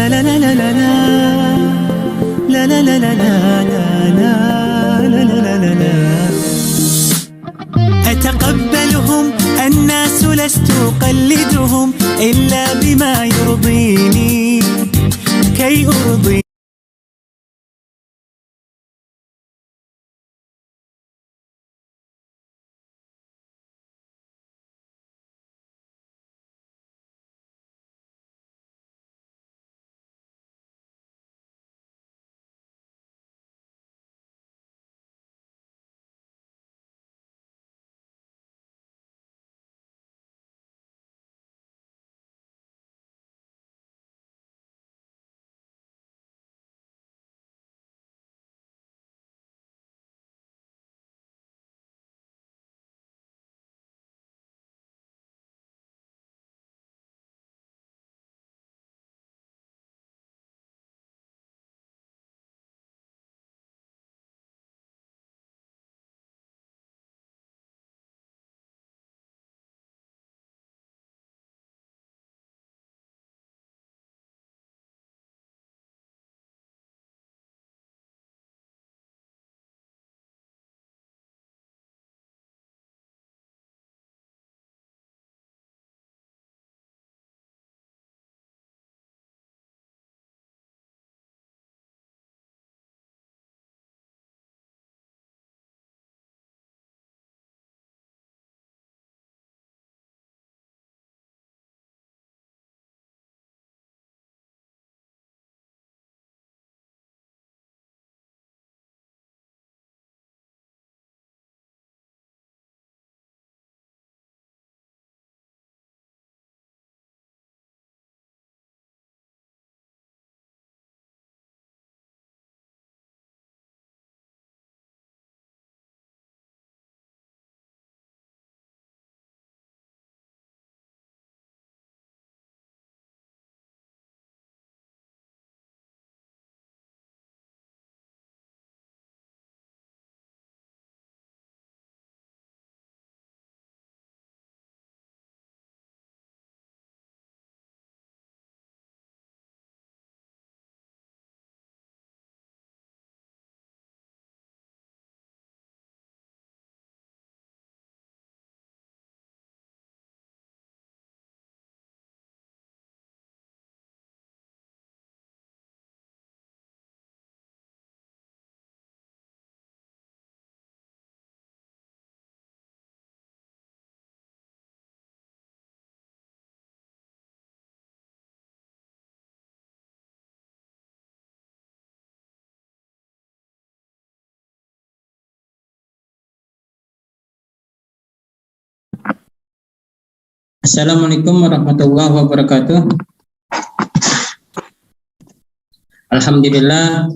لا لا لا لا لا لا لا لا لا لا لا لا لا لا أتقبلهم الناس لست أقلدهم إلا بما يرضيني كي أرضي. Assalamualaikum warahmatullahi wabarakatuh. Alhamdulillah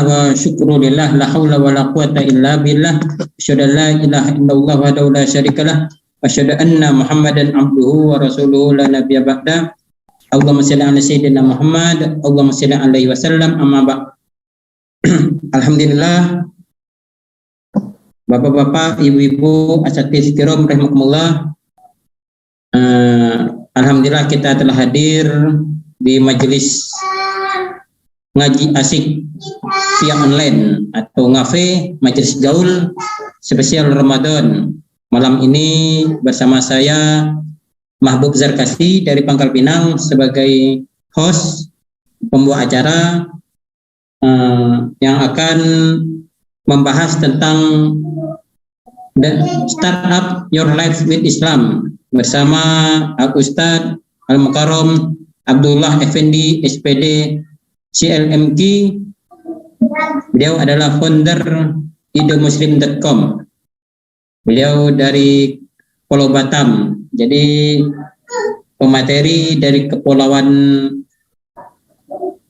wa syukrulillah, la haula wa la quwata illa billah, asyhadu an la ilaha illallah wahdahu la syarikalah, wa asyhadu anna Muhammadan abduhu wa rasuluhu la nabiyya ba'da. Allahumma shalli ala sayyidina Muhammad, Allahumma shalli alaihi wasallam, amma ba'd. Alhamdulillah, Bapak-bapak, Ibu-ibu, asatidz kiram rahimakumullah. Alhamdulillah kita telah hadir di majelis ngaji asik via online atau ngafe, majelis gaul spesial Ramadan. Malam ini bersama saya Mahbub Zarkasi dari Pangkal Pinang sebagai host pembawa acara yang akan membahas tentang Startup Your Life with Islam bersama Al-Ustadz Al-Mukarram Abdullah Effendi SPD CLMK. Beliau adalah founder idomuslim.com. Beliau dari Pulau Batam. Jadi pemateri dari Kepulauan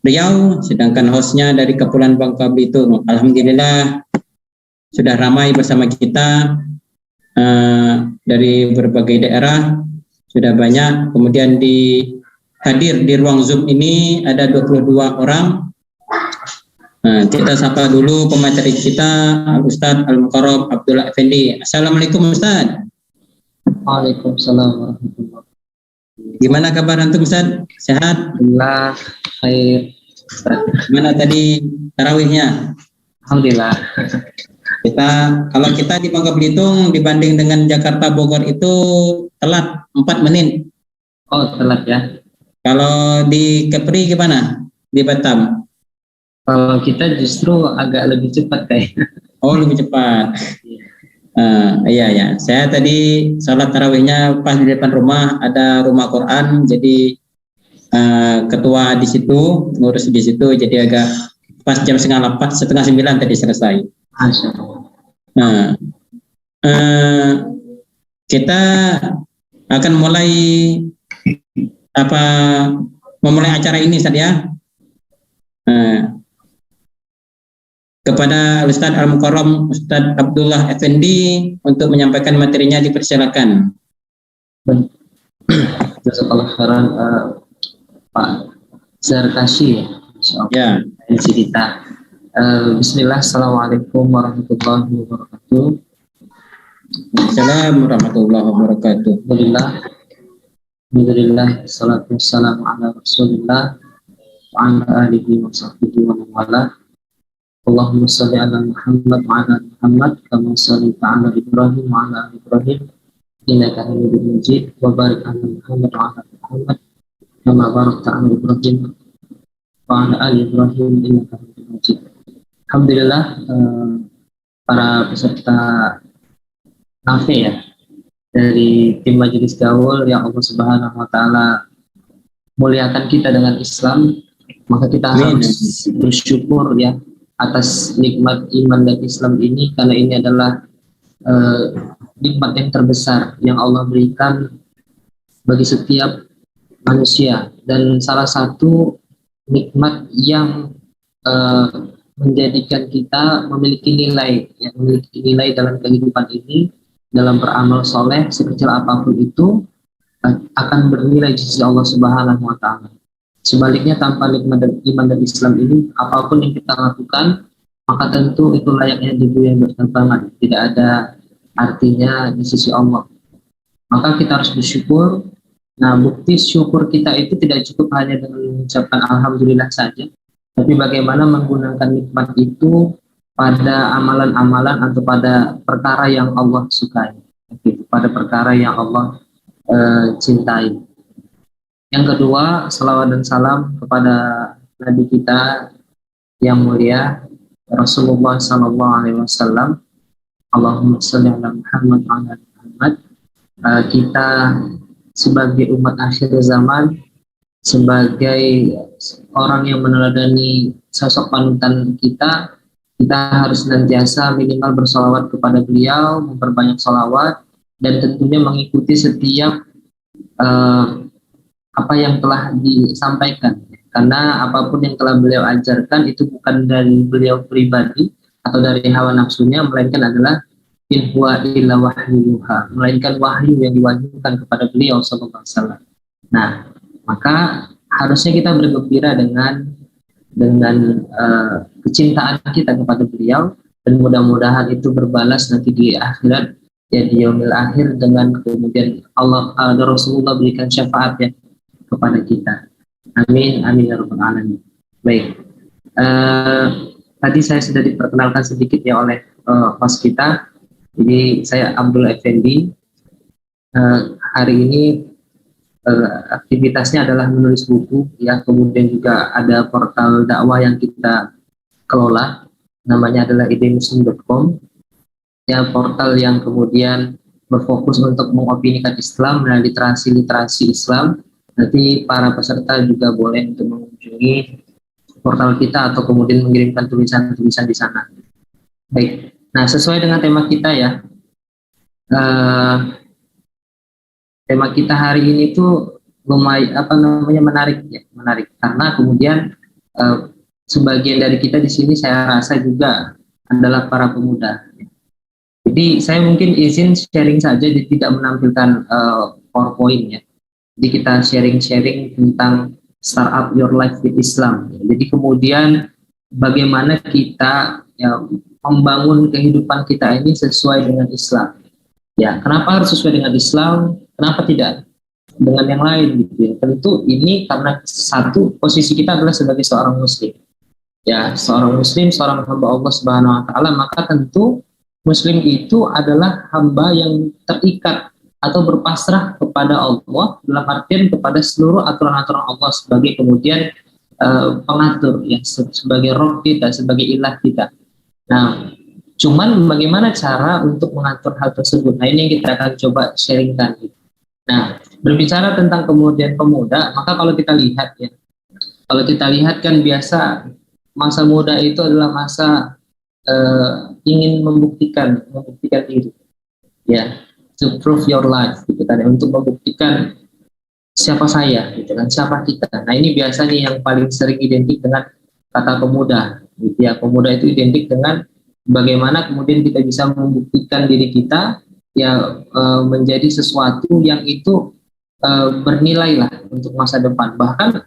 Riau, sedangkan hostnya dari Kepulauan Bangka Belitung. Alhamdulillah sudah ramai bersama kita dari berbagai daerah, sudah banyak. Kemudian hadir di ruang Zoom ini ada 22 orang. Kita sapa dulu pemateri kita, Al-Ustadz Al-Mukarram Abdullah Effendi. Assalamualaikum Ustadz. Waalaikumsalam warahmatullahi wabarakatuh. Gimana kabar antum Ustaz? Sehat? Alhamdulillah, khair. Gimana tadi tarawihnya? Alhamdulillah. Kalau kita di Bangka Belitung dibanding dengan Jakarta Bogor itu telat 4 menit. Oh, telat ya. Kalau di Kepri gimana? Di Batam? Kalau kita justru agak lebih cepat kayaknya. Oh, lebih cepat. Iya. Saya tadi sholat tarawihnya pas di depan rumah, ada rumah Quran, jadi ketua di situ, ngurus di situ, jadi agak pas jam setengah 9 tadi selesai. Masya Allah. Nah, kita akan memulai acara ini Ustaz ya. Kepada Ustadz Al-Mukarram Ustadz Abdullah Effendi untuk menyampaikan materinya, dipersilakan. Jazakallah khairan Pak Zarkashi Ya. kita. Bismillah, Assalamualaikum warahmatullahi wabarakatuh. Assalamualaikum warahmatullahi wabarakatuh. Alhamdulillah, salatu wassalamu ala Rasulillah wa ala alihi wa sahbihi wa man wala. Allahumma shalli ala Muhammad wa ala Muhammad kama shallaita ala Ibrahim wa ala ali Ibrahim innaka Hamidum Majid, wa barik ala Muhammad wa ala Muhammad kama barakta ala Ibrahim wa ala ali Ibrahim innaka Hamidum Majid. Alhamdulillah, para peserta NAFE ya, dari tim Majelis Gaul yang Allah Subhanahu wa taala muliakan kita dengan Islam, maka kita harus bersyukur ya atas nikmat iman dan Islam ini, karena ini adalah nikmat yang terbesar yang Allah berikan bagi setiap manusia, dan salah satu nikmat yang menjadikan kita memiliki nilai dalam kehidupan ini, dalam beramal soleh sekecil apapun itu akan bernilai di sisi Allah Subhanahu wa taala. Sebaliknya, tanpa nikmat dan iman dan Islam ini, apapun yang kita lakukan, maka tentu itu layaknya debu yang berterbangan, tidak ada artinya di sisi Allah. Maka kita harus bersyukur. Nah, bukti syukur kita itu tidak cukup hanya dengan mengucapkan alhamdulillah saja, tapi bagaimana menggunakan nikmat itu pada amalan-amalan atau pada perkara yang Allah sukai, pada perkara yang Allah cintai. Yang kedua, salawat dan salam kepada Nabi kita yang mulia Rasulullah SAW. Allahumma sholli ala Muhammad wa ala Muhammad. Kita sebagai umat akhir zaman, sebagai orang yang meneladani sosok panutan kita harus senantiasa minimal bersolawat kepada beliau, memperbanyak solawat, dan tentunya mengikuti setiap apa yang telah disampaikan, karena apapun yang telah beliau ajarkan itu bukan dari beliau pribadi atau dari hawa nafsunya, melainkan adalah in huwa illa wahyuha, melainkan wahyu yang diwahyukan kepada beliau sallallahu alaihi wasallam. Nah, maka harusnya kita bergembira dengan kecintaan kita kepada beliau, dan mudah-mudahan itu berbalas nanti di akhirat ya, di yaumil akhir, dengan kemudian Allah dan Rasulullah berikan syafaat ya kepada kita. Amin ya rabbal alamin. Baik, tadi saya sudah diperkenalkan sedikit ya oleh host kita. Jadi saya Abdullah Effendi. Hari ini aktivitasnya adalah menulis buku ya, kemudian juga ada portal dakwah yang kita kelola, namanya adalah idemuslim.com ya, portal yang kemudian berfokus untuk mengopinikan Islam dan literasi Islam. Nanti para peserta juga boleh untuk mengunjungi portal kita atau kemudian mengirimkan tulisan-tulisan di sana. Baik, nah sesuai dengan tema kita ya, tema kita hari ini tuh menarik karena kemudian sebagian dari kita di sini saya rasa juga adalah para pemuda. Jadi saya mungkin izin sharing saja, tidak menampilkan PowerPoint ya. Jadi kita sharing tentang startup your life with Islam. Jadi kemudian bagaimana kita ya membangun kehidupan kita ini sesuai dengan Islam. Ya, kenapa harus sesuai dengan Islam? Kenapa tidak dengan yang lain gitu ya. Tentu ini karena satu, posisi kita adalah sebagai seorang muslim. Ya, seorang muslim, seorang hamba Allah Subhanahu wa taala, maka tentu muslim itu adalah hamba yang terikat atau berpasrah kepada Allah dalam artian kepada seluruh aturan-aturan Allah sebagai kemudian pengatur ya, sebagai roh kita, sebagai ilah kita. Nah, cuman bagaimana cara untuk mengatur hal tersebut? Nah, ini yang kita akan coba sharingkan. Nah, berbicara tentang kemudian pemuda, maka kalau kita lihat ya, kalau kita lihat kan biasa masa muda itu adalah masa ingin membuktikan diri, ya, to prove your life, gitu kan, untuk membuktikan siapa saya, gitu kan, siapa kita. Nah, ini biasanya yang paling sering identik dengan kata pemuda, gitu ya. Pemuda itu identik dengan bagaimana kemudian kita bisa membuktikan diri kita, ya, menjadi sesuatu yang itu bernilai lah untuk masa depan. Bahkan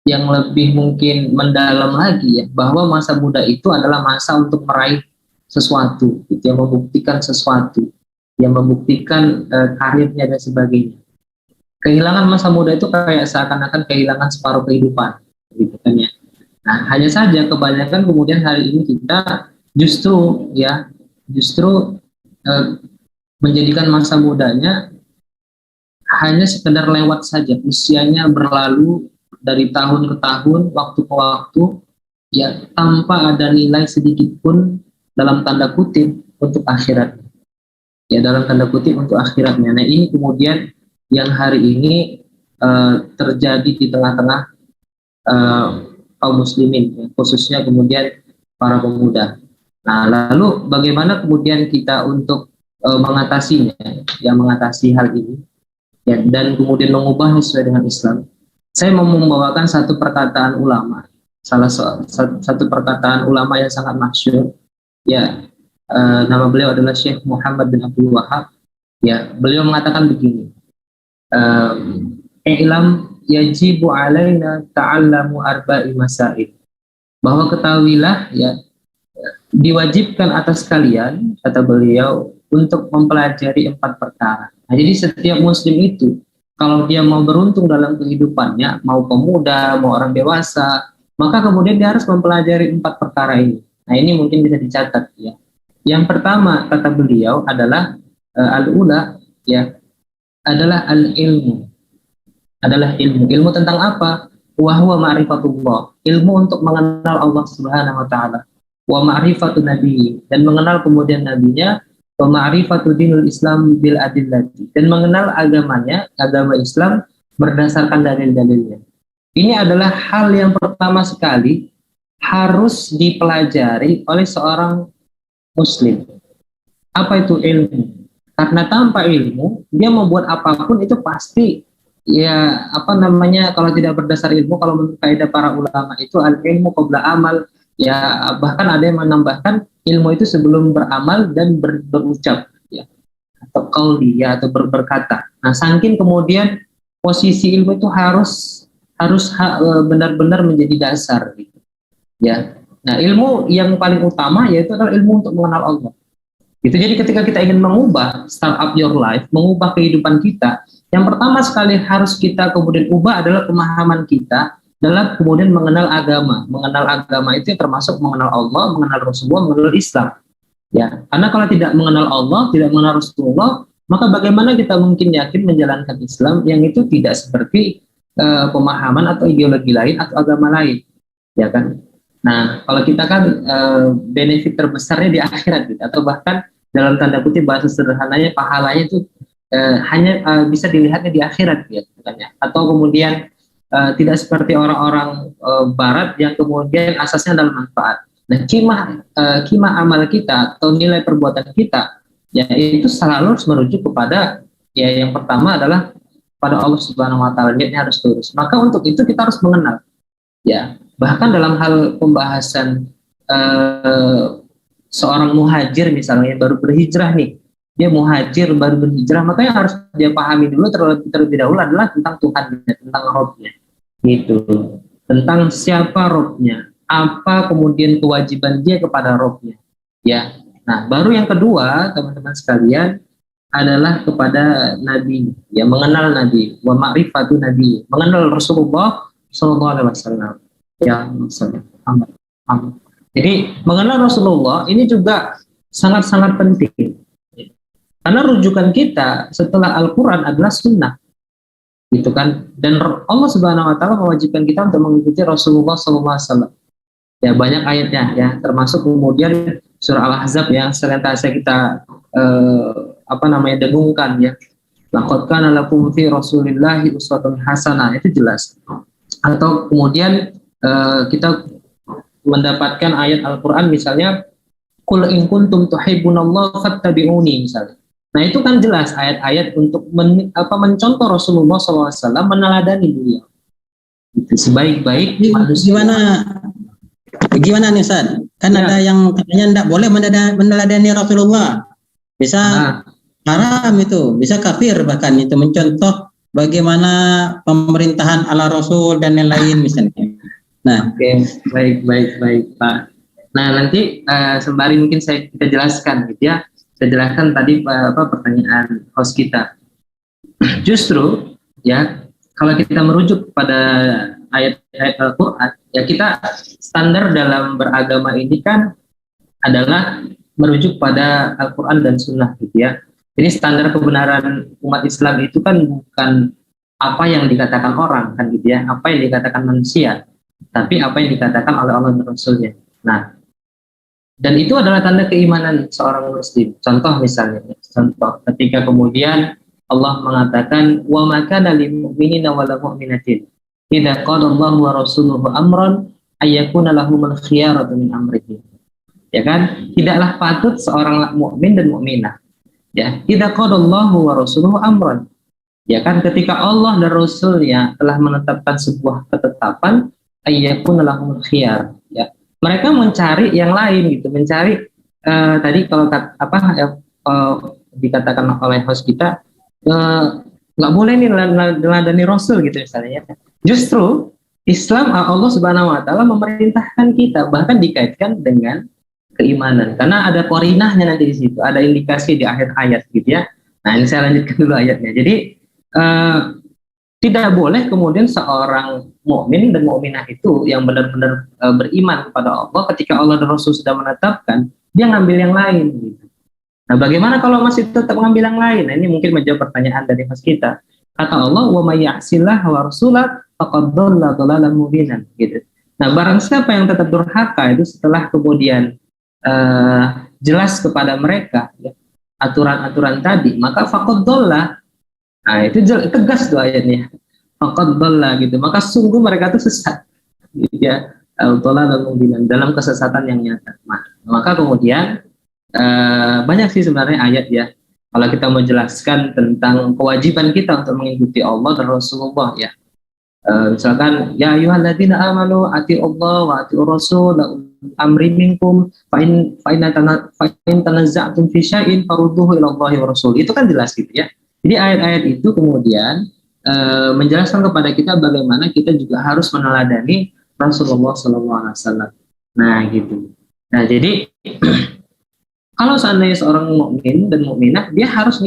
yang lebih mungkin mendalam lagi ya, bahwa masa muda itu adalah masa untuk meraih sesuatu, gitu, yang membuktikan sesuatu, yang membuktikan karirnya dan sebagainya. Kehilangan masa muda itu kayak seakan-akan kehilangan separuh kehidupan, gitu kan ya. Nah, hanya saja kebanyakan kemudian hari ini kita justru menjadikan masa mudanya hanya sekedar lewat saja, usianya berlalu dari tahun ke tahun, waktu ke waktu, ya, tanpa ada nilai sedikit pun dalam tanda kutip untuk akhirat. Ya, dalam tanda kutip untuk akhiratnya. Nah, ini kemudian yang hari ini terjadi di tengah-tengah kaum muslimin, ya, khususnya kemudian para pemuda. Nah, lalu bagaimana kemudian kita untuk mengatasinya, ya, mengatasi hal ini, ya, dan kemudian mengubahnya sesuai dengan Islam. Saya mau membawakan satu perkataan ulama, satu perkataan ulama yang sangat masyhur, ya, nama beliau adalah Syekh Muhammad bin Abdul Wahab. Ya, beliau mengatakan begini, "I'lam yajibu alaina ta'allamu arba'i masail." Bahwa ketahuilah, ya, diwajibkan atas kalian, kata beliau, untuk mempelajari 4 perkara. Nah, jadi setiap muslim itu kalau dia mau beruntung dalam kehidupannya, mau pemuda, mau orang dewasa, maka kemudian dia harus mempelajari 4 perkara ini. Nah, ini mungkin bisa dicatat ya. Yang pertama kata beliau adalah al-ula, ya, adalah al-ilmu. Adalah ilmu. Ilmu tentang apa? Wa huwa ma'rifatullah. Ilmu untuk mengenal Allah Subhanahu wa taala. Wa ma'rifatu nabi, dan mengenal kemudian nabinya. Wa ma'rifatu dinul Islam bil adillati, dan mengenal agamanya, agama Islam berdasarkan dalil-dalilnya. Ini adalah hal yang pertama sekali harus dipelajari oleh seorang muslim. Apa itu ilmu? Karena tanpa ilmu, dia membuat apapun itu pasti, ya, kalau tidak berdasar ilmu, kalau menurut kaidah para ulama itu al-ilmu qabla amal, ya, bahkan ada yang menambahkan ilmu itu sebelum beramal dan berucap, ya, atau qauli, ya, atau berkata. Nah, saking kemudian posisi ilmu itu harus benar-benar menjadi dasar, gitu, ya. Nah, ilmu yang paling utama yaitu adalah ilmu untuk mengenal Allah. Gitu. Jadi ketika kita ingin mengubah start up your life, mengubah kehidupan kita, yang pertama sekali harus kita kemudian ubah adalah pemahaman kita dalam kemudian mengenal agama. Mengenal agama itu termasuk mengenal Allah, mengenal Rasulullah, mengenal Islam. Ya, karena kalau tidak mengenal Allah, tidak mengenal Rasulullah, maka bagaimana kita mungkin yakin menjalankan Islam yang itu tidak seperti pemahaman atau ideologi lain atau agama lain, ya kan? Nah, kalau kita kan benefit terbesarnya di akhirat, gitu, atau bahkan dalam tanda kutip bahasa sederhananya pahalanya itu hanya bisa dilihatnya di akhirat, ya, katanya. Atau kemudian tidak seperti orang-orang barat yang kemudian asasnya adalah manfaat. Nah, kimah amal kita atau nilai perbuatan kita, ya, itu selalu harus merujuk kepada, ya, yang pertama adalah pada Allah Subhanahu wa taala, niatnya harus lurus. Maka untuk itu kita harus mengenal, ya, bahkan dalam hal pembahasan seorang muhajir misalnya baru berhijrah nih, dia muhajir baru berhijrah, maka yang harus dia pahami dulu terlebih dahulu adalah tentang Tuhan, tentang Robnya, gitu, tentang siapa Robnya, apa kemudian kewajiban dia kepada Robnya, ya. Nah, baru yang kedua, teman-teman sekalian, adalah kepada Nabi, ya mengenal Nabi, wa ma'rifatu Nabi, mengenal Rasulullah Sallallahu Alaihi Wasallam. Ya, Muhammad. Jadi mengenal Rasulullah ini juga sangat-sangat penting. Karena rujukan kita setelah Al-Quran adalah sunnah, gitu kan? Dan Allah Subhanahu Wa Taala mewajibkan kita untuk mengikuti Rasulullah Sallallahu Alaihi Wasallam. Ya banyak ayatnya, ya termasuk kemudian surah Al-Ahzab yang senantiasa kita dengungkan, ya. Laqad kana lakum fi Rasulillahi uswatun hasanah, itu jelas. Atau kemudian kita mendapatkan ayat Al-Quran misalnya qul in kuntum tuhibbunallaha fattabi'uni misalnya. Nah itu kan jelas ayat-ayat untuk mencontoh Rasulullah SAW, meneladani beliau. Itu sebaik-baik manusia. Gimana nih Ustaz? Kan ada yang katanya tidak boleh meneladani Rasulullah. Bisa haram itu, bisa kafir bahkan itu mencontoh bagaimana pemerintahan ala Rasul dan lain-lain misalnya. Nah, oke, baik Pak. Nah nanti sembari mungkin kita jelaskan gitu ya. Saya jelaskan tadi pertanyaan host kita. Justru ya kalau kita merujuk pada ayat-ayat Al-Quran, ya kita standar dalam beragama ini kan adalah merujuk pada Al-Quran dan Sunnah gitu ya. Jadi standar kebenaran umat Islam itu kan bukan apa yang dikatakan orang kan gitu ya, apa yang dikatakan manusia, tapi apa yang dikatakan oleh Allah dan Rasulnya. Nah, dan itu adalah tanda keimanan seorang muslim. Contoh misalnya, ketika kemudian Allah mengatakan wa ma kana lil mu'minina wal mu'minatin idza qala Allahu wa rasuluhu amran ayyakuna lahumul khiyaratu min amrihi. Ya kan? Tidaklah patut seorang mukmin dan mukminah. Ya, idza qala Allahu wa rasuluhu amran. Ya kan, ketika Allah dan Rasulnya telah menetapkan sebuah ketetapan ayyakuna lahumul khiyar. Ya. Mereka mencari yang lain gitu, mencari tadi kalau dikatakan oleh host kita nggak boleh nih meneladani Rasul gitu misalnya. Justru Islam Allah Subhanahu Wa Taala memerintahkan kita, bahkan dikaitkan dengan keimanan karena ada korinahnya nanti di situ, ada indikasi di akhir ayat gitu ya. Nah ini saya lanjutkan dulu ayatnya. Jadi tidak boleh kemudian seorang mukmin dan mukminah itu yang benar-benar beriman kepada Allah, ketika Allah dan Rasul sudah menetapkan, dia ngambil yang lain gitu. Nah bagaimana kalau masih tetap mengambil yang lain? Nah, ini mungkin menjawab pertanyaan dari host kita. Kata Allah, wa may ya'sillah wa rasulah faqad dhalla dhalalan mubinan gitu. Nah barang siapa yang tetap durhaka itu setelah kemudian jelas kepada mereka ya, aturan-aturan tadi, maka faqad dhalla. Nah itu tegas tuh ayatnya, faqad dhalla gitu, maka sungguh mereka itu sesat gitu ya, dhalalan mubinan, dalam kesesatan yang nyata. Maka kemudian banyak sih sebenarnya ayat ya, kalau kita mau jelaskan tentang kewajiban kita untuk mengikuti Allah dan Rasulullah ya. Misalkan ya ayyuhalladzina amanu atiiullah wa atiiur rasul amri minkum fa in tanazza'tum fi syai'in farudduhu ila Allahi wa rasul. Itu kan jelas gitu ya. Jadi ayat-ayat itu kemudian menjelaskan kepada kita bagaimana kita juga harus meneladani Rasulullah SAW. Nah gitu. Nah jadi kalau seandainya seorang mukmin dan mukminah, dia harus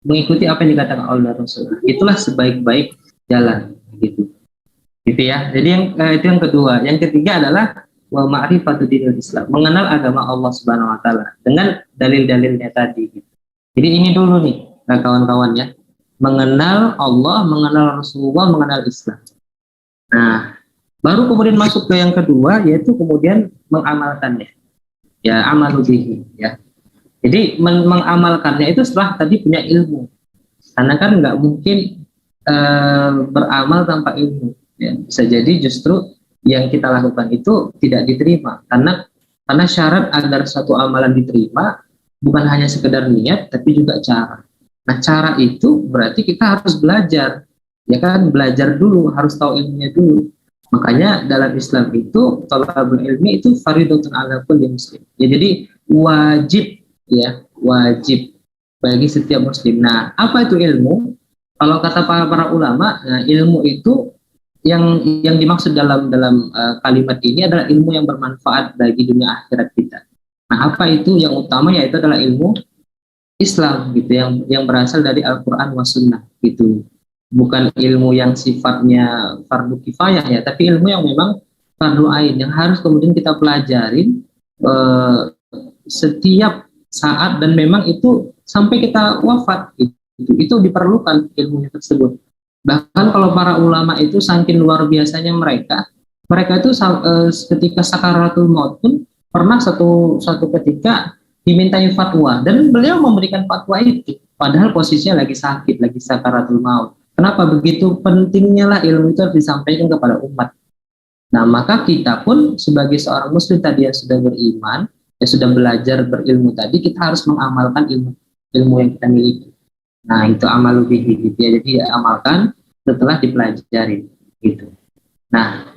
mengikuti apa yang dikatakan oleh Rasul. Itulah sebaik-baik jalan gitu ya. Jadi itu yang kedua. Yang ketiga adalah wa ma'rifatu dinil Islam, mengenal agama Allah Subhanahu Wa Taala dengan dalil-dalilnya tadi. Gitu. Jadi ini dulu nih kawan-kawan ya, mengenal Allah, mengenal Rasulullah, mengenal Islam. Nah, baru kemudian masuk ke yang kedua, yaitu kemudian mengamalkannya. Ya, amalu bihi ya. Jadi mengamalkannya itu setelah tadi punya ilmu. Karena kan nggak mungkin beramal tanpa ilmu. Ya, bisa jadi justru yang kita lakukan itu tidak diterima karena syarat agar suatu amalan diterima bukan hanya sekedar niat tapi juga cara. Nah, cara itu berarti kita harus belajar, ya kan, belajar dulu, harus tahu ilmunya dulu. Makanya dalam Islam itu thalabul ilmi itu fardhatun 'ala kulli muslim. Ya, jadi wajib bagi setiap muslim. Nah, apa itu ilmu? Kalau kata para ulama, nah, ilmu itu yang dimaksud dalam kalimat ini adalah ilmu yang bermanfaat bagi dunia akhirat kita. Nah, apa itu yang utama? Yaitu adalah ilmu Islam gitu, yang berasal dari Al-Quran wa Sunnah gitu. Bukan ilmu yang sifatnya fardu kifayah ya, tapi ilmu yang memang fardu ain yang harus kemudian kita pelajarin setiap saat, dan memang itu sampai kita wafat gitu. Itu diperlukan ilmunya tersebut. Bahkan kalau para ulama itu saking luar biasanya mereka itu ketika sakaratul maut pun pernah satu ketika dimintai fatwa, dan beliau memberikan fatwa itu padahal posisinya lagi sakit, lagi sakaratul maut. Kenapa? Begitu pentingnya lah ilmu itu harus disampaikan kepada umat. Nah, maka kita pun sebagai seorang muslim tadi yang sudah beriman, yang sudah belajar berilmu tadi, kita harus mengamalkan ilmu yang kita miliki. Nah, itu amalu bihi gitu ya. Jadi amalkan setelah dipelajari gitu. Nah,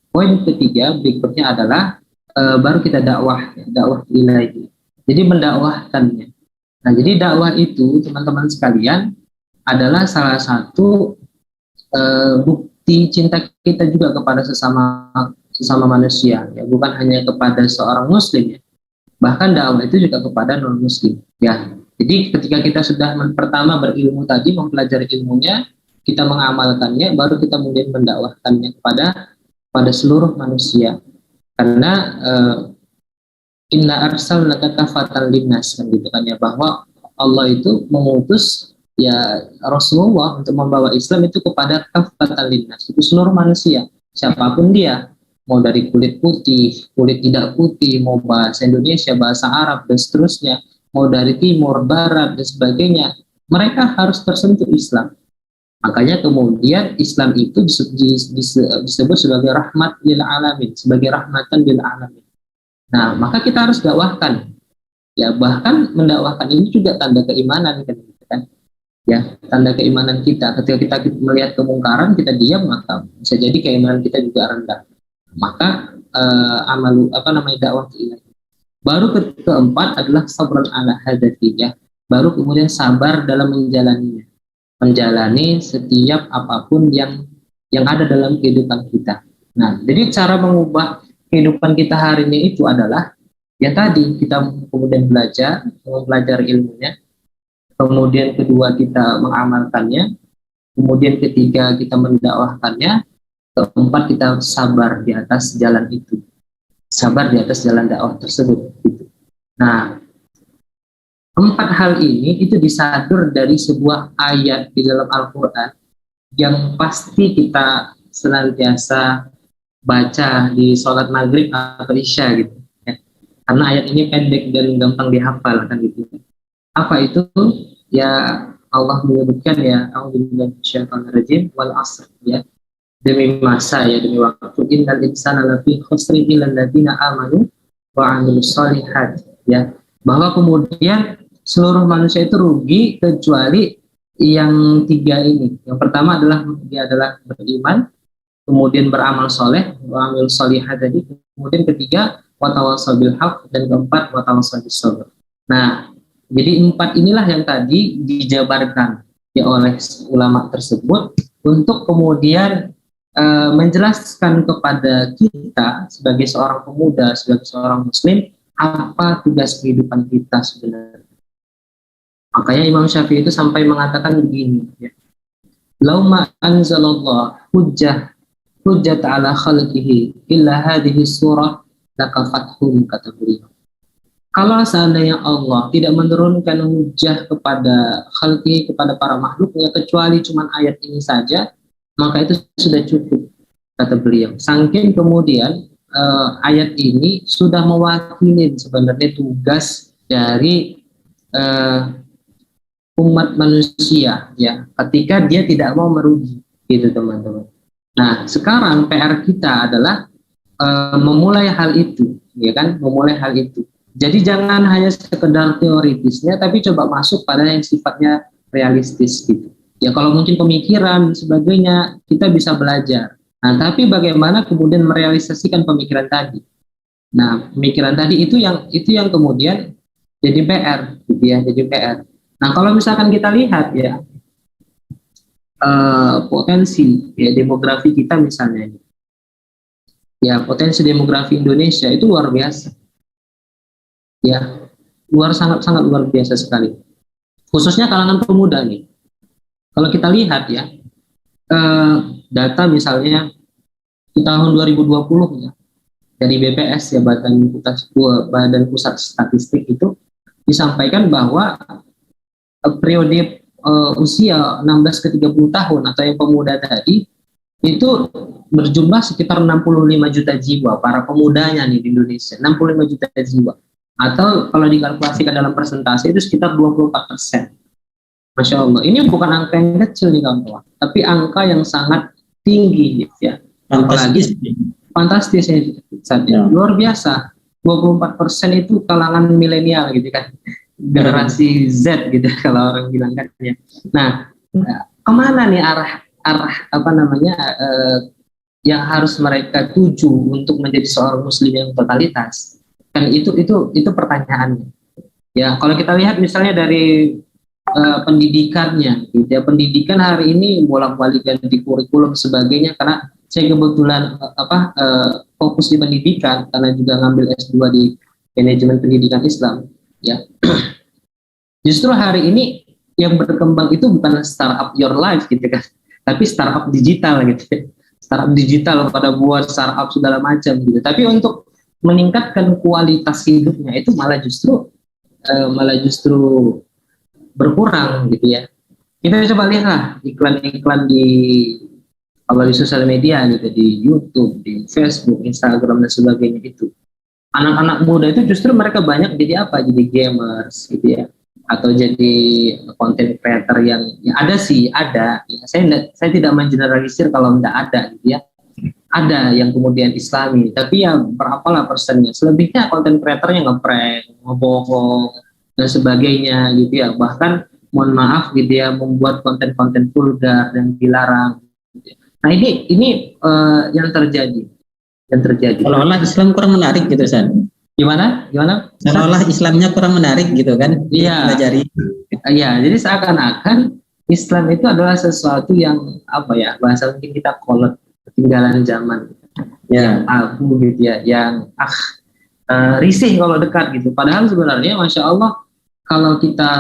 poin ketiga berikutnya adalah baru kita dakwah ilahi. Jadi mendakwahkannya. Nah, jadi dakwah itu teman-teman sekalian adalah salah satu bukti cinta kita juga kepada sesama manusia ya, bukan hanya kepada seorang muslim ya. Bahkan dakwah itu juga kepada non muslim ya. Jadi ketika kita sudah pertama berilmu tadi, mempelajari ilmunya, kita mengamalkannya, baru kita kemudian mendakwahkannya kepada seluruh manusia. Karena inna arsalnaka kafatan linnas kan gitu kan ya, bahwa Allah itu mengutus ya Rasulullah untuk membawa Islam itu kepada kafatan linnas, itu seluruh manusia, siapapun dia, mau dari kulit putih, kulit tidak putih, mau bahasa Indonesia, bahasa Arab dan seterusnya, mau dari timur, barat dan sebagainya, mereka harus tersentuh Islam. Makanya kemudian Islam itu disebut sebagai rahmat lil alamin, sebagai rahmatan lil alamin. Nah, maka kita harus dakwahkan. Ya, bahkan mendakwahkan ini juga tanda keimanan kan. Ya, tanda keimanan kita. Ketika kita melihat kemungkaran, kita diam, maka bisa jadi keimanan kita juga rendah. Maka dakwah ilahi. Baru keempat adalah sabran ala hadafiyah. Baru kemudian sabar dalam menjalani setiap apapun yang ada dalam kehidupan kita. Nah, jadi cara mengubah kehidupan kita hari ini itu adalah ya tadi kita kemudian mempelajari ilmunya, kemudian kedua kita mengamalkannya, kemudian ketiga kita mendakwahkannya, keempat kita sabar di atas jalan itu, sabar di atas jalan dakwah tersebut gitu. Nah, empat hal ini itu disadur dari sebuah ayat di dalam Al-Quran yang pasti kita senantiasa baca di sholat maghrib atau isya gitu ya. Karena ayat ini pendek dan gampang dihafal kan gitu. Apa itu? Ya Allah menyebutkan ya, a'udzubillahi minasyaitonir rajim, wal 'asr ya. Demi masa ya, demi waktu, innal insana lafi khusrin illal ladzina amanu wa 'amilus shalihat ya. Bahwa kemudian seluruh manusia itu rugi kecuali yang tiga ini. Yang pertama adalah dia adalah beriman, kemudian beramal soleh, wa'amil solihah tadi, kemudian ketiga watawassaw bil haq, dan keempat watawassaw bis sabr. Nah, jadi empat inilah yang tadi dijabarkan ya oleh ulama tersebut untuk kemudian menjelaskan kepada kita sebagai seorang pemuda, sebagai seorang muslim, apa tugas kehidupan kita sebenarnya. Makanya Imam Syafi'i itu sampai mengatakan begini ya. Lauma anzalallah hujjat ala khalqihi illa hadhihi surah lakafathum, kata beliau. Kalau seandainya Allah tidak menurunkan hujjah kepada khalqihi, kepada para makhluknya, kecuali cuma ayat ini saja, maka itu sudah cukup, kata beliau. Saking kemudian ayat ini sudah mewakili sebenarnya tugas dari umat manusia ya, ketika dia tidak mau merugi gitu teman-teman. Nah, sekarang PR kita adalah memulai hal itu ya kan, memulai hal itu. Jadi jangan hanya sekedar teoritisnya, tapi coba masuk pada yang sifatnya realistis gitu. Ya kalau mungkin pemikiran sebagainya kita bisa belajar. Nah, tapi bagaimana kemudian merealisasikan pemikiran tadi? Nah, pemikiran tadi itu yang kemudian jadi PR gitu ya, jadi PR. Nah, kalau misalkan kita lihat ya potensi ya demografi kita misalnya, ya potensi demografi Indonesia itu luar biasa, ya sangat luar biasa sekali. khususnya kalangan pemuda nih. Kalau kita lihat ya, data misalnya di tahun 2020 ya, dari BPS ya, Badan Pusat Statistik itu disampaikan bahwa periode usia 16 ke 30 tahun atau yang pemuda tadi itu berjumlah sekitar 65 juta jiwa para pemudanya nih di Indonesia, 65 juta jiwa, atau kalau dikalkulasikan dalam persentase itu sekitar 24%. Masya Allah, ini bukan angka yang kecil nih kawan-kawan, tapi angka yang sangat tinggi gitu ya. Apalagi fantastis ya. Luar biasa. 24% itu kalangan milenial gitu kan, generasi Z gitu kalau orang bilang kan ya. Nah, kemana nih arah apa namanya yang harus mereka tuju untuk menjadi seorang muslim yang totalitas? Kan itu pertanyaannya. Ya, kalau kita lihat misalnya dari pendidikannya, gitu ya. Pendidikan hari ini bolak-balik ganti kurikulum sebagainya, karena saya kebetulan fokus di pendidikan karena juga ngambil S2 di manajemen pendidikan Islam. Ya, justru hari ini yang berkembang itu bukan startup your life gitu kan, tapi startup digital gitu. Startup digital pada buat startup segala macam gitu. Tapi untuk meningkatkan kualitas hidupnya itu malah justru berkurang gitu ya. Kita coba lihatlah iklan-iklan kalau di sosial media gitu, di YouTube, di Facebook, Instagram dan sebagainya itu. Anak-anak muda itu justru mereka banyak jadi apa? Jadi gamers gitu ya. Atau jadi content creator yang ya ada sih, ada. Ya, saya tidak mengeneralisir kalau tidak ada gitu ya. Ada yang kemudian Islami, tapi ya berapalah persennya. Selebihnya content creator yang ngeprank, ngebohong dan sebagainya gitu ya. Bahkan mohon maaf gitu ya, membuat konten-konten vulgar dan dilarang. Gitu ya. Nah ini yang terjadi. Kalau Islam kurang menarik gitu, San. Gimana? Seolah Islamnya kurang menarik gitu kan? Iya. Iya, jadi seakan-akan Islam itu adalah sesuatu yang apa ya, bahasa mungkin kita kolot, ketinggalan zaman. Ya, abu gitu ya, yang risih kalau dekat gitu. Padahal sebenarnya Masya Allah kalau kita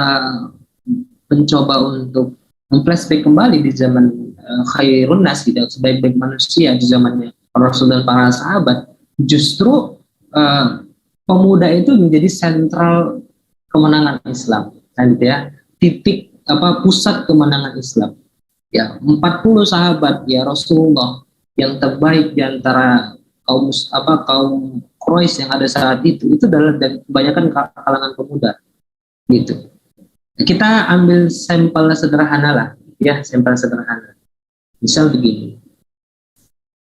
mencoba untuk flashback kembali di zaman khairun nas gitu, sebaik-baik manusia di zamannya Rasul dan para sahabat, justru pemuda itu menjadi sentral kemenangan Islam, kan gitu ya, titik pusat kemenangan Islam. Ya, 40 sahabat ya Rasulullah yang terbaik di antara kaum Quraisy yang ada saat itu adalah dan kebanyakan kalangan pemuda gitu. Kita ambil sampel sederhana lah, ya, sampel sederhana. Misal begini.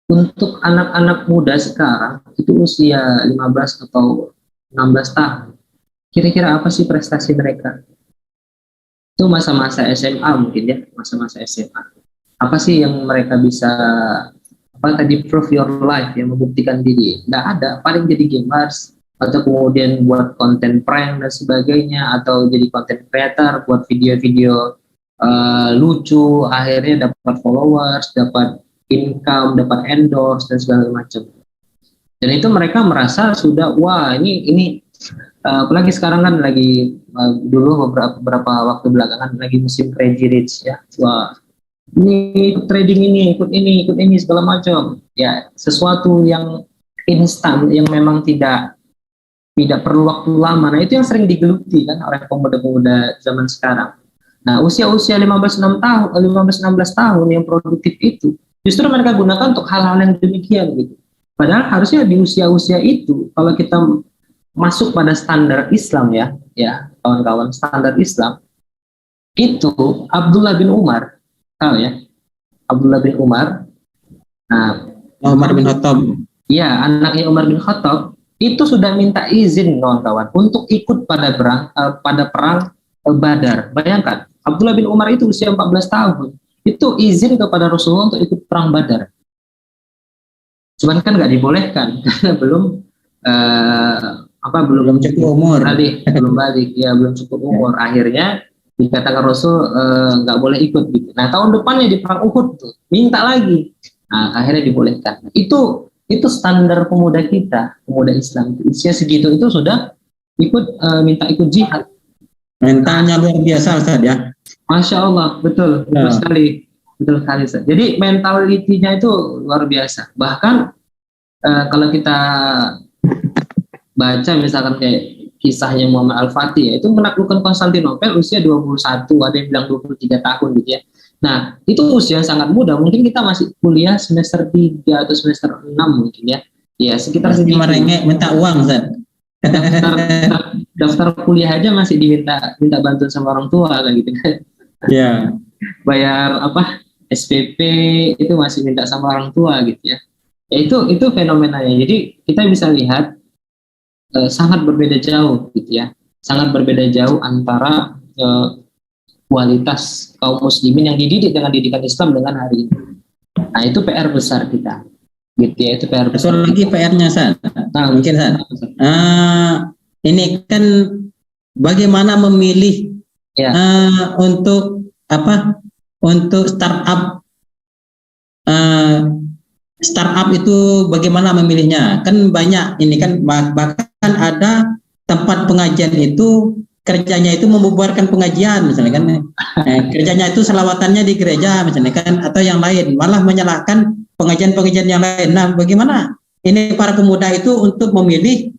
Untuk anak-anak muda sekarang itu usia 15 atau 16 tahun, kira-kira apa sih prestasi mereka? Itu masa-masa SMA mungkin ya, masa-masa SMA. Apa sih yang mereka bisa prove your life, yang membuktikan diri? Nggak ada, paling jadi gamers atau kemudian buat konten prank dan sebagainya, atau jadi content creator buat video-video lucu, akhirnya dapat followers, dapat income, dapat endorse dan segala macam. Dan itu mereka merasa sudah wah ini apalagi sekarang kan lagi dulu beberapa waktu belakangan lagi musim crazy rich ya. Wah, ini ikut trading ikut ini segala macam. Ya, sesuatu yang instan yang memang tidak perlu waktu lama. Nah, itu yang sering digeluti kan oleh pemuda-pemuda zaman sekarang. Nah, usia-usia 15-16 tahun yang produktif itu justru mereka gunakan untuk hal-hal yang demikian gitu. Padahal harusnya di usia-usia itu kalau kita masuk pada standar Islam ya kawan-kawan, standar Islam itu Abdullah bin Umar, tahu ya? Abdullah bin Umar. Nah, Umar bin Khattab. Iya, anaknya Umar bin Khattab itu sudah minta izin kawan-kawan untuk ikut pada perang Badar. Bayangkan, Abdullah bin Umar itu usia 14 tahun. Itu izin kepada Rasulullah untuk ikut perang Badar. Cuman kan nggak dibolehkan karena belum cukup umur. Belum cukup umur. Akhirnya dikatakan Rasul nggak boleh ikut gitu. Nah, tahun depannya di perang Uhud tuh minta lagi. Nah, akhirnya dibolehkan. Itu standar pemuda kita, pemuda Islam. Usia segitu itu sudah minta ikut jihad. Mentalnya luar biasa Ustaz ya. Masya Allah, betul, betul sekali, betul sekali. Ustaz. Jadi mentalitinya itu luar biasa. Bahkan kalau kita baca misalkan kayak kisahnya Muhammad Al-Fatih ya, itu menaklukkan Konstantinopel usia 21, ada yang bilang 23 tahun gitu ya. Nah, itu usia sangat muda. Mungkin kita masih kuliah semester 3 atau semester 6 mungkin ya. Ya, sekitar Pasti merengek minta uang Ustaz. Daftar kuliah aja masih minta bantuan sama orang tua kayak gitu kan. Ya. Bayar apa SPP itu masih minta sama orang tua gitu ya. Ya itu fenomenanya. Jadi kita bisa lihat sangat berbeda jauh gitu ya. Sangat berbeda jauh antara kualitas kaum muslimin yang dididik dengan didikan Islam dengan hari ini. Nah, itu PR besar kita. Gitu ya, itu PR besar. Satu lagi PR-nya Ustaz. Nah, mungkin Ustaz. Ini kan bagaimana memilih ya. Untuk apa? Untuk startup itu bagaimana memilihnya? Kan banyak ini kan, bahkan ada tempat pengajian itu kerjanya itu membubarkan pengajian misalnya kan, kerjanya itu selawatannya di gereja misalnya kan, atau yang lain malah menyalahkan pengajian-pengajian yang lain. Nah, bagaimana ini para pemuda itu untuk memilih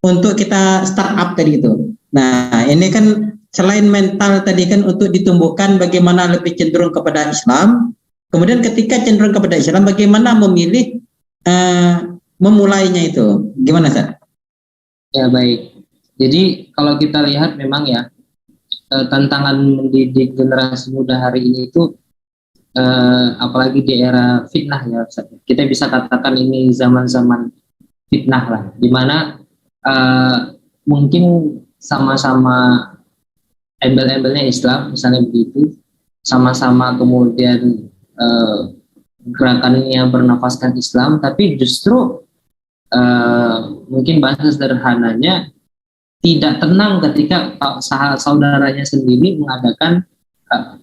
untuk kita startup tadi itu? Nah, ini kan selain mental tadi kan untuk ditumbuhkan bagaimana lebih cenderung kepada Islam. Kemudian ketika cenderung kepada Islam, bagaimana memilih memulainya itu? Gimana Ustaz? Ya baik. Jadi kalau kita lihat memang ya tantangan mendidik generasi muda hari ini itu apalagi di era fitnah ya Ustaz. Kita bisa katakan ini zaman-zaman fitnah lah, dimana mungkin sama-sama embel-embelnya Islam misalnya begitu, sama-sama kemudian gerakannya bernafaskan Islam, tapi justru mungkin bahasa sederhananya tidak tenang ketika saudaranya sendiri mengadakan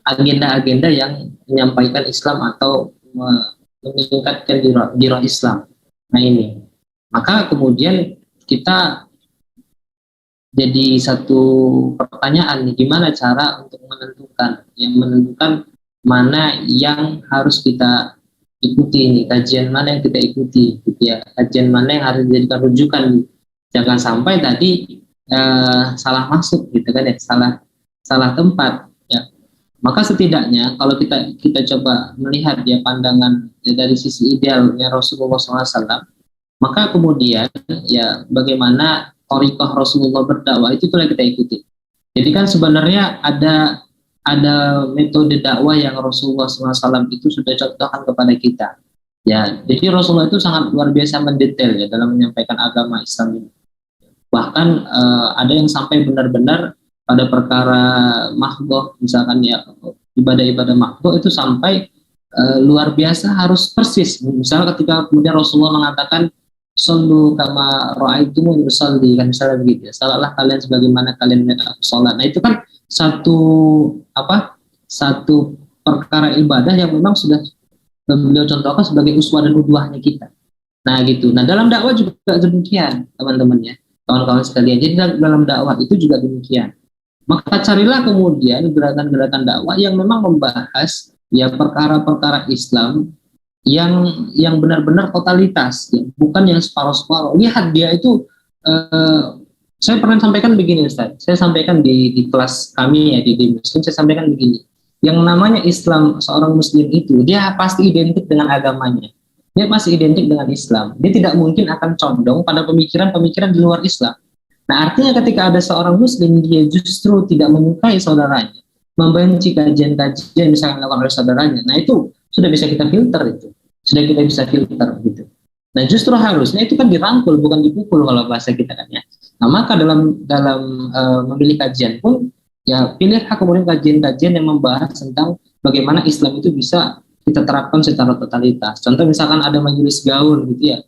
agenda-agenda yang menyampaikan Islam atau meningkatkan giroh Islam. Nah ini, maka kemudian kita jadi satu pertanyaan nih, gimana cara untuk menentukan mana yang harus kita ikuti nih, kajian mana yang kita ikuti gitu ya, kajian mana yang harus dijadikan rujukan. Jangan sampai tadi salah masuk gitu kan ya, salah tempat ya. Maka setidaknya kalau kita coba melihat ya pandangan ya, dari sisi idealnya Rasulullah SAW, maka kemudian ya bagaimana thariqah Rasulullah berdakwah itu yang kita ikuti. Jadi kan sebenarnya ada metode dakwah yang Rasulullah SAW itu sudah contohkan kepada kita. Ya, jadi Rasulullah itu sangat luar biasa mendetail ya dalam menyampaikan agama Islam ini. Bahkan ada yang sampai benar-benar pada perkara mahdoh, misalkan ya ibadah-ibadah mahdoh itu sampai luar biasa harus persis. Misalnya ketika kemudian Rasulullah mengatakan sallu kama ra'aitumuni usolli, kan misalnya begitu ya, salatlah kalian sebagaimana kalian melihat aku sholat. Nah itu kan satu perkara ibadah yang memang sudah beliau contohkan sebagai uswah dan udwahnya kita. Nah gitu. Nah dalam dakwah juga demikian teman-teman ya, kawan-kawan sekalian. Jadi dalam dakwah itu juga demikian. Maka carilah kemudian gerakan-gerakan dakwah yang memang membahas ya perkara-perkara Islam yang benar-benar totalitas, ya, bukan yang separuh-separuh. Lihat dia itu, saya pernah sampaikan begini Ustaz. Saya sampaikan di kelas kami ya di Muslim, saya sampaikan begini. Yang namanya Islam, seorang Muslim itu dia pasti identik dengan agamanya. Dia pasti identik dengan Islam. Dia tidak mungkin akan condong pada pemikiran-pemikiran di luar Islam. Nah artinya ketika ada seorang Muslim dia justru tidak menyukai saudaranya, membenci kajian-kajian misalnya dilakukan oleh saudaranya, nah itu sudah bisa kita filter itu, sudah kita bisa filter gitu. Nah justru harusnya itu kan dirangkul bukan dipukul kalau bahasa kita kan ya. Nah maka dalam memilih kajian pun ya pilihlah kemudian kajian-kajian yang membahas tentang bagaimana Islam itu bisa kita terapkan secara totalitas. Contoh misalkan ada majelis gaul gitu ya,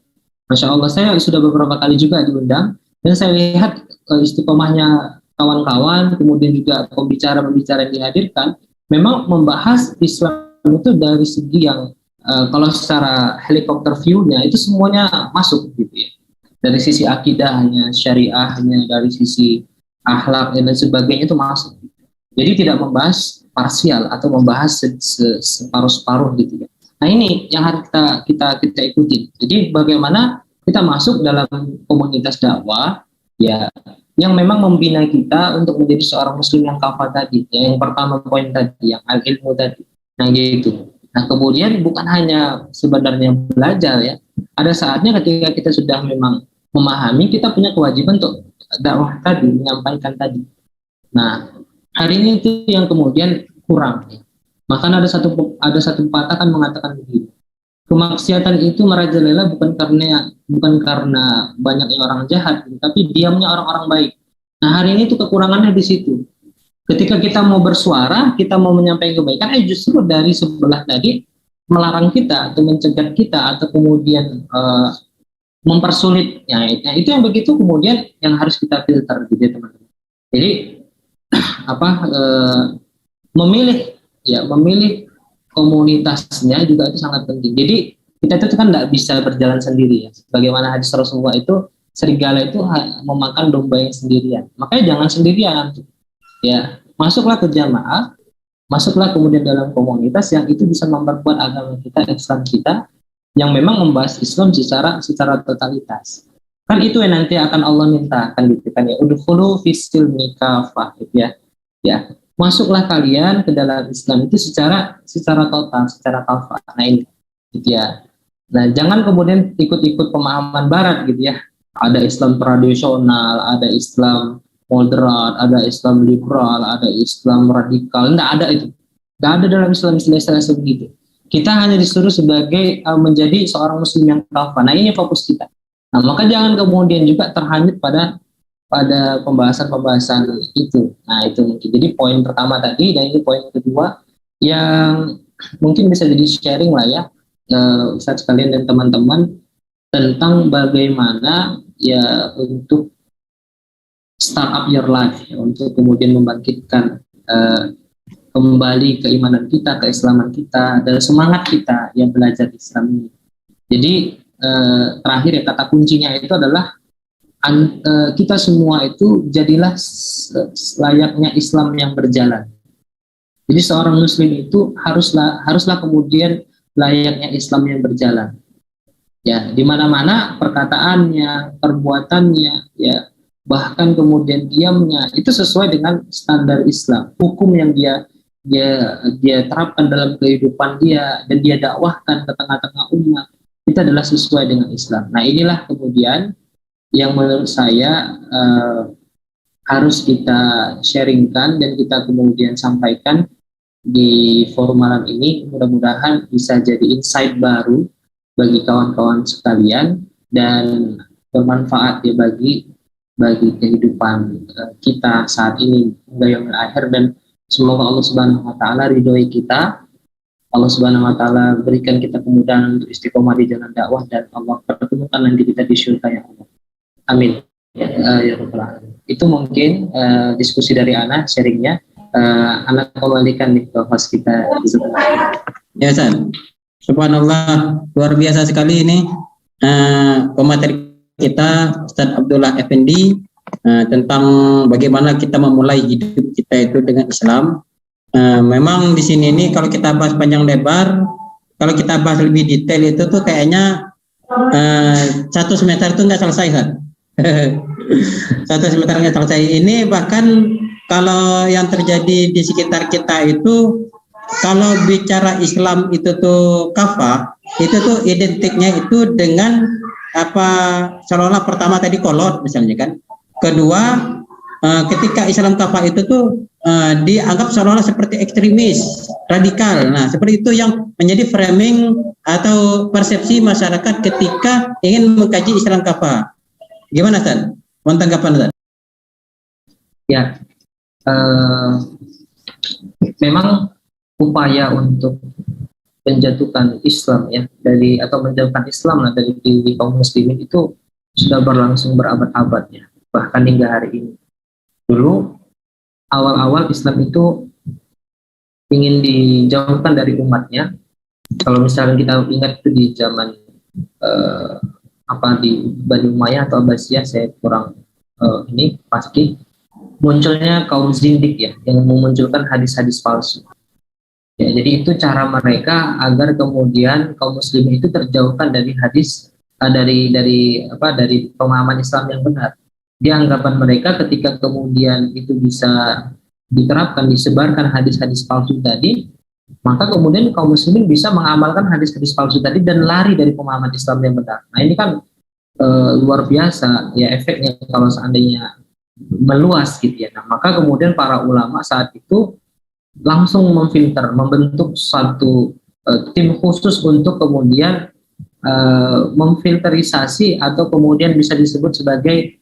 Masya Allah saya sudah beberapa kali juga diundang dan saya lihat istiqomahnya kawan-kawan, kemudian juga pembicara-pembicara yang dihadirkan memang membahas Islam itu dari segi yang kalau secara helikopter view-nya itu semuanya masuk gitu ya. Dari sisi akidahnya, syariahnya, dari sisi akhlak dan sebagainya itu masuk. Jadi tidak membahas parsial atau membahas separuh-separuh gitu ya. Nah ini yang harus kita ikutin. Jadi bagaimana kita masuk dalam komunitas dakwah ya yang memang membina kita untuk menjadi seorang muslim yang kafah tadi. Ya, yang pertama poin tadi, yang al-ilmu tadi. Nah gitu. Nah kemudian bukan hanya sebenarnya belajar ya. Ada saatnya ketika kita sudah memang memahami, kita punya kewajiban untuk dakwah tadi, menyampaikan tadi. Nah hari ini itu yang kemudian kurang. Bahkan ada satu pepatah kan mengatakan begini, kemaksiatan itu merajalela bukan karena banyaknya orang jahat, tapi diamnya orang-orang baik. Nah hari ini itu kekurangannya di situ. Ketika kita mau bersuara, kita mau menyampaikan kebaikan, justru dari sebelah tadi melarang kita atau mencegah kita atau kemudian mempersulit. Nah itu yang begitu kemudian yang harus kita filter gitu ya teman-teman. Jadi memilih komunitasnya juga itu sangat penting. Jadi kita itu kan tidak bisa berjalan sendiri ya. Bagaimana hadis Rasulullah itu, serigala itu memakan domba yang sendirian. Makanya jangan sendirian. Ya, masuklah ke jamaah, masuklah kemudian dalam komunitas yang itu bisa memperkuat agama kita, Islam kita, yang memang membahas Islam secara totalitas. Kan itu yang nanti akan Allah mintakan gitu kan ya. Udkhulu fis-silmi kafah gitu ya. Ya, masuklah kalian ke dalam Islam itu secara total, secara kafah. Nah ini gitu ya. Nah jangan kemudian ikut-ikut pemahaman barat gitu ya. Ada Islam tradisional, ada Islam moderat, ada Islam liberal, ada Islam radikal. Nggak ada itu. Nggak ada dalam Islam istilah sebegitu. Kita hanya disuruh sebagai menjadi seorang muslim yang kafah. Nah ini fokus kita. Nah maka jangan kemudian juga terhanyut pada pembahasan itu. Nah itu mungkin jadi poin pertama tadi, dan ini poin kedua yang mungkin bisa jadi sharing lah ya Ustadz sekalian dan teman-teman tentang bagaimana ya untuk start up your life ya, untuk kemudian membangkitkan kembali keimanan kita, keislaman kita, dan semangat kita yang belajar Islam ini. Jadi terakhir ya kata kuncinya itu adalah kita semua itu jadilah layaknya Islam yang berjalan. Jadi seorang muslim itu haruslah kemudian layaknya Islam yang berjalan. Ya, di mana-mana perkataannya, perbuatannya, ya, bahkan kemudian diamnya itu sesuai dengan standar Islam. Hukum yang dia terapkan dalam kehidupan dia dan dia dakwahkan ke tengah-tengah umat itu adalah sesuai dengan Islam. Nah, inilah kemudian yang menurut saya harus kita sharingkan dan kita kemudian sampaikan di forum malam ini. Mudah-mudahan bisa jadi insight baru bagi kawan-kawan sekalian dan bermanfaat ya bagi kehidupan kita saat ini hingga yaumil akhir, dan semoga Allah Subhanahu wa taala ridhoi kita. Allah Subhanahu wa taala berikan kita kemudahan untuk istiqomah di jalan dakwah, dan Allah pertemukan nanti kita di surga ya Allah. Amin. Ya Rabbal Alamin. Itu mungkin diskusi dari Ana, sharingnya. Ana kembalikan nih ke host kita. Ya Ustaz. Subhanallah, luar biasa sekali ini pemateri kita Ustaz Abdullah Effendi tentang bagaimana kita memulai hidup kita itu dengan Islam. Memang di sini ini kalau kita bahas panjang lebar, kalau kita bahas lebih detail itu tuh kayaknya satu semester itu nggak selesai kan? Satu semester nggak selesai. Ini bahkan kalau yang terjadi di sekitar kita itu, kalau bicara Islam itu tuh kafah, itu tuh identiknya itu dengan apa, seolah-olah pertama tadi kolot misalnya kan. Kedua, ketika Islam kafah itu tuh dianggap seolah-olah seperti ekstremis, radikal. Nah, seperti itu yang menjadi framing atau persepsi masyarakat ketika ingin mengkaji Islam kafah. Gimana, Ustaz? Mohon tanggapan, Ustaz. Ya, memang upaya untuk menjatuhkan Islam ya atau menjauhkan Islam lah dari diri kaum muslimin itu sudah berlangsung berabad-abad ya, bahkan hingga hari ini. Dulu awal-awal Islam itu ingin dijauhkan dari umatnya. Kalau misalnya kita ingat itu di zaman di Bani Umayyah atau Abbasiyah, saya kurang ini pasti. munculnya kaum zindik ya, yang memunculkan hadis-hadis palsu. Ya, jadi itu cara mereka agar kemudian kaum muslimin itu terjauhkan dari hadis dari pemahaman Islam yang benar. Di anggapan mereka ketika kemudian itu bisa diterapkan, disebarkan hadis-hadis palsu tadi, maka kemudian kaum muslimin bisa mengamalkan hadis-hadis palsu tadi dan lari dari pemahaman Islam yang benar. Nah ini kan luar biasa ya efeknya kalau seandainya meluas gitu ya. Nah maka kemudian para ulama saat itu langsung memfilter, membentuk suatu tim khusus untuk kemudian memfilterisasi atau kemudian bisa disebut sebagai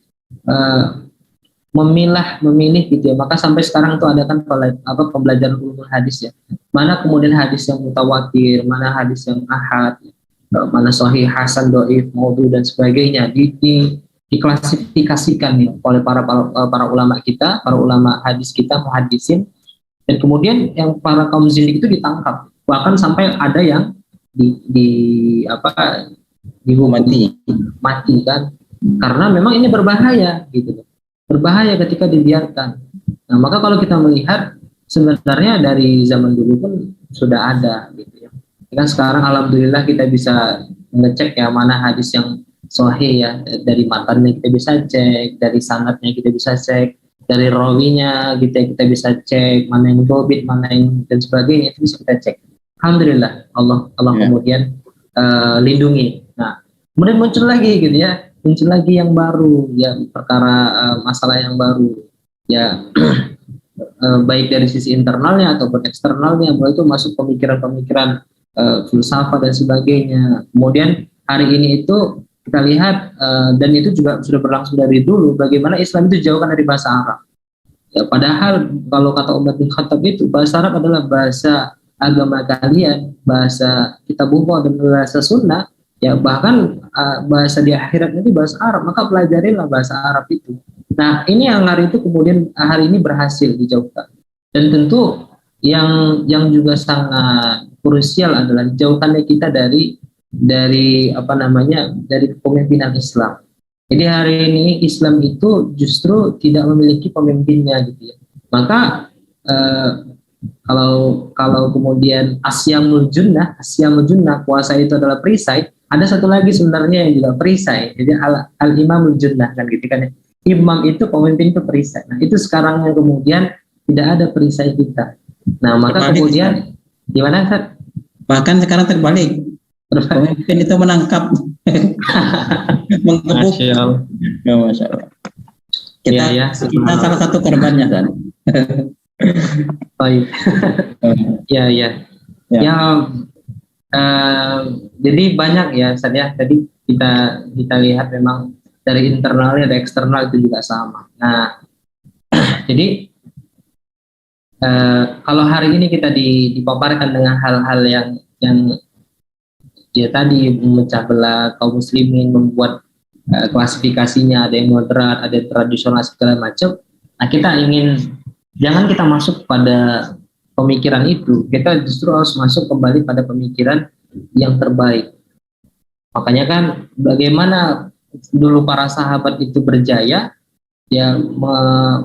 memilih gitu ya. Maka sampai sekarang tuh ada kan pembelajaran ulumul hadis ya. Mana kemudian hadis yang mutawatir, mana hadis yang ahad, mana sahih, hasan, dhaif, maudhu dan sebagainya diklasifikasikan ya oleh para ulama kita, para ulama hadis kita, muhaddisin. Dan kemudian yang para kaum zindik itu ditangkap, bahkan sampai ada yang dihukum mati kan, karena memang ini berbahaya gitu, berbahaya ketika dibiarkan. Nah maka kalau kita melihat sebenarnya dari zaman dulu pun sudah ada gitu ya. Kan sekarang alhamdulillah kita bisa ngecek ya mana hadis yang sahih ya, dari matannya kita bisa cek, dari sanadnya kita bisa cek, dari rawinya kita bisa cek, mana yang dobit, mana yang dan sebagainya itu bisa kita cek. Alhamdulillah Allah kemudian lindungi. Nah kemudian muncul lagi gitu ya, muncul lagi yang baru ya, perkara masalah yang baru ya. Baik dari sisi internalnya ataupun eksternalnya, bahwa itu masuk pemikiran-pemikiran filsafat dan sebagainya. Kemudian hari ini itu kita lihat dan itu juga sudah berlangsung dari dulu, bagaimana Islam itu jauhkan dari bahasa Arab. Ya, padahal kalau kata Umar bin Khattab itu bahasa Arab adalah bahasa agama kalian, bahasa kitabullah dan bahasa sunnah. Ya bahkan bahasa di akhirat nanti bahasa Arab, maka pelajarilah bahasa Arab itu. Nah ini yang hari itu kemudian hari ini berhasil dijauhkan. Dan tentu yang juga sangat krusial adalah dijauhkannya kita dari kepemimpinan Islam. Jadi hari ini Islam itu justru tidak memiliki pemimpinnya gitu ya. Maka kalau kemudian asyamul junnah puasa itu adalah perisai, ada satu lagi sebenarnya yang juga perisai. Jadi al-imamul junnah kan gitu kan. Imam itu pemimpin itu perisai. Nah, itu sekarang yang kemudian tidak ada perisai kita. Nah, maka terbalik, kemudian gimana Ustaz? Bahkan sekarang terbalik. Pemimpin itu menangkap menggebuk. Masya Allah. Kita salah satu korbannya kan. Baik. Ya. Jadi banyak ya saya tadi kita lihat memang dari internalnya dan eksternal itu juga sama. Nah, jadi kalau hari ini kita dipaparkan dengan hal-hal yang ya tadi memecah belah kaum muslimin, membuat klasifikasinya, ada yang moderat, ada yang tradisional segala macam. Nah, kita ingin jangan kita masuk pada pemikiran itu, kita justru harus masuk kembali pada pemikiran yang terbaik. Makanya kan bagaimana dulu para sahabat itu berjaya ya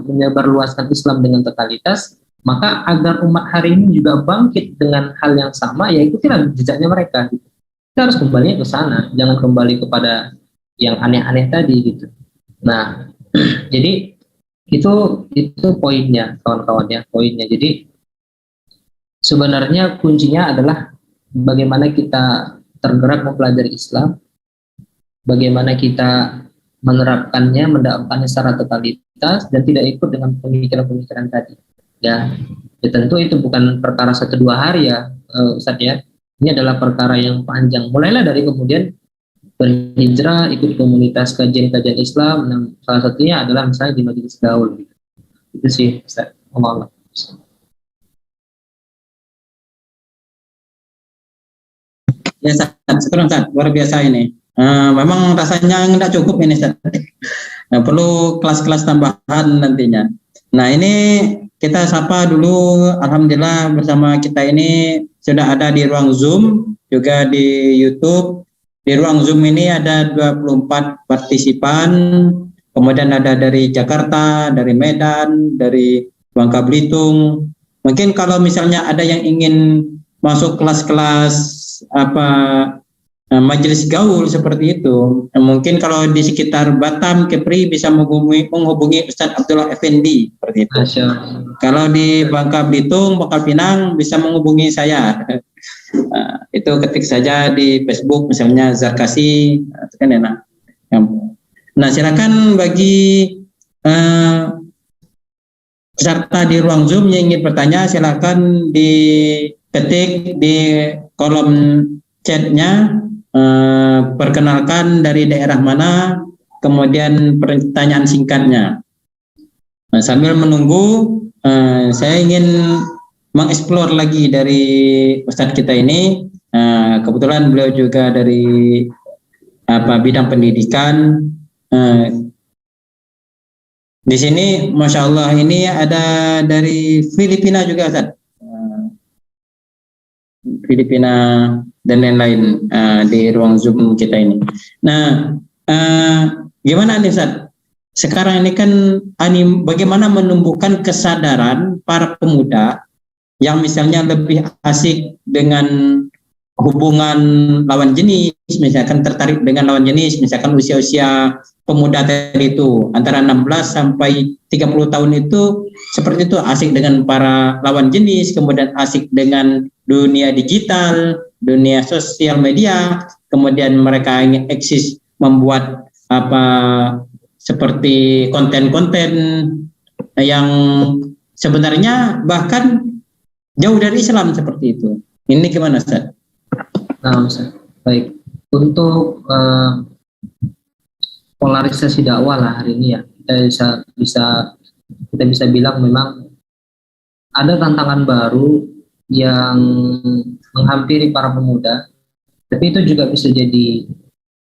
menyebarluaskan Islam dengan totalitas, maka agar umat hari ini juga bangkit dengan hal yang sama, ya ikutilah jejaknya mereka. Kita harus kembali ke sana, jangan kembali kepada yang aneh-aneh tadi gitu. Nah, jadi itu poinnya kawan-kawan ya, poinnya. Jadi sebenarnya kuncinya adalah bagaimana kita tergerak mempelajari Islam, bagaimana kita menerapkannya, mendakwahkannya secara totalitas dan tidak ikut dengan pemikiran-pemikiran tadi. Ya tentu itu bukan perkara 1-2 hari ya, Ustaz ya. Ini adalah perkara yang panjang. Mulailah dari kemudian berhijrah, ikut komunitas kajian-kajian Islam. Nah, salah satunya adalah misalnya di Majelis Gaul. Itu sih, Ustaz. Allah. Ya, Ustaz, luar biasa ini. Memang rasanya nggak cukup ini, Ustaz. Nah, perlu kelas-kelas tambahan nantinya. Nah, ini kita sapa dulu. Alhamdulillah bersama kita ini sudah ada di ruang Zoom, juga di YouTube. Di ruang Zoom ini ada 24 partisipan, kemudian ada dari Jakarta, dari Medan, dari Bangka Belitung. Mungkin kalau misalnya ada yang ingin masuk kelas-kelas majelis gaul seperti itu, mungkin kalau di sekitar Batam, Kepri bisa menghubungi Ustadz Abdullah Effendi seperti itu. Kalau di Bangka Belitung, Bangka Pinang bisa menghubungi saya. Itu ketik saja di Facebook misalnya Zarkasi, itu kan enak. Nah, silakan bagi peserta di ruang Zoom yang ingin bertanya, silakan diketik di kolom chatnya, perkenalkan dari daerah mana, kemudian pertanyaan singkatnya. Nah, sambil menunggu, saya ingin mengeksplor lagi dari Ustadz kita ini. Kebetulan beliau juga dari bidang pendidikan. Di sini, Masya Allah, ini ada dari Filipina juga, Ustadz. Filipina dan lain-lain di ruang Zoom kita ini. Nah, gimana nih Ustadz? Sekarang ini kan bagaimana menumbuhkan kesadaran para pemuda yang misalnya lebih asik dengan hubungan lawan jenis, misalkan tertarik dengan lawan jenis, misalkan usia-usia pemuda tadi itu antara 16 sampai 30 tahun itu seperti itu, asik dengan para lawan jenis, kemudian asik dengan dunia digital, dunia sosial media, kemudian mereka ingin eksis membuat seperti konten-konten yang sebenarnya bahkan jauh dari Islam seperti itu. Ini gimana, Ustaz? Nah, Ustaz. Baik. Untuk polarisasi dakwah lah hari ini ya, kita bisa bilang memang ada tantangan baru yang menghampiri para pemuda, tapi itu juga bisa jadi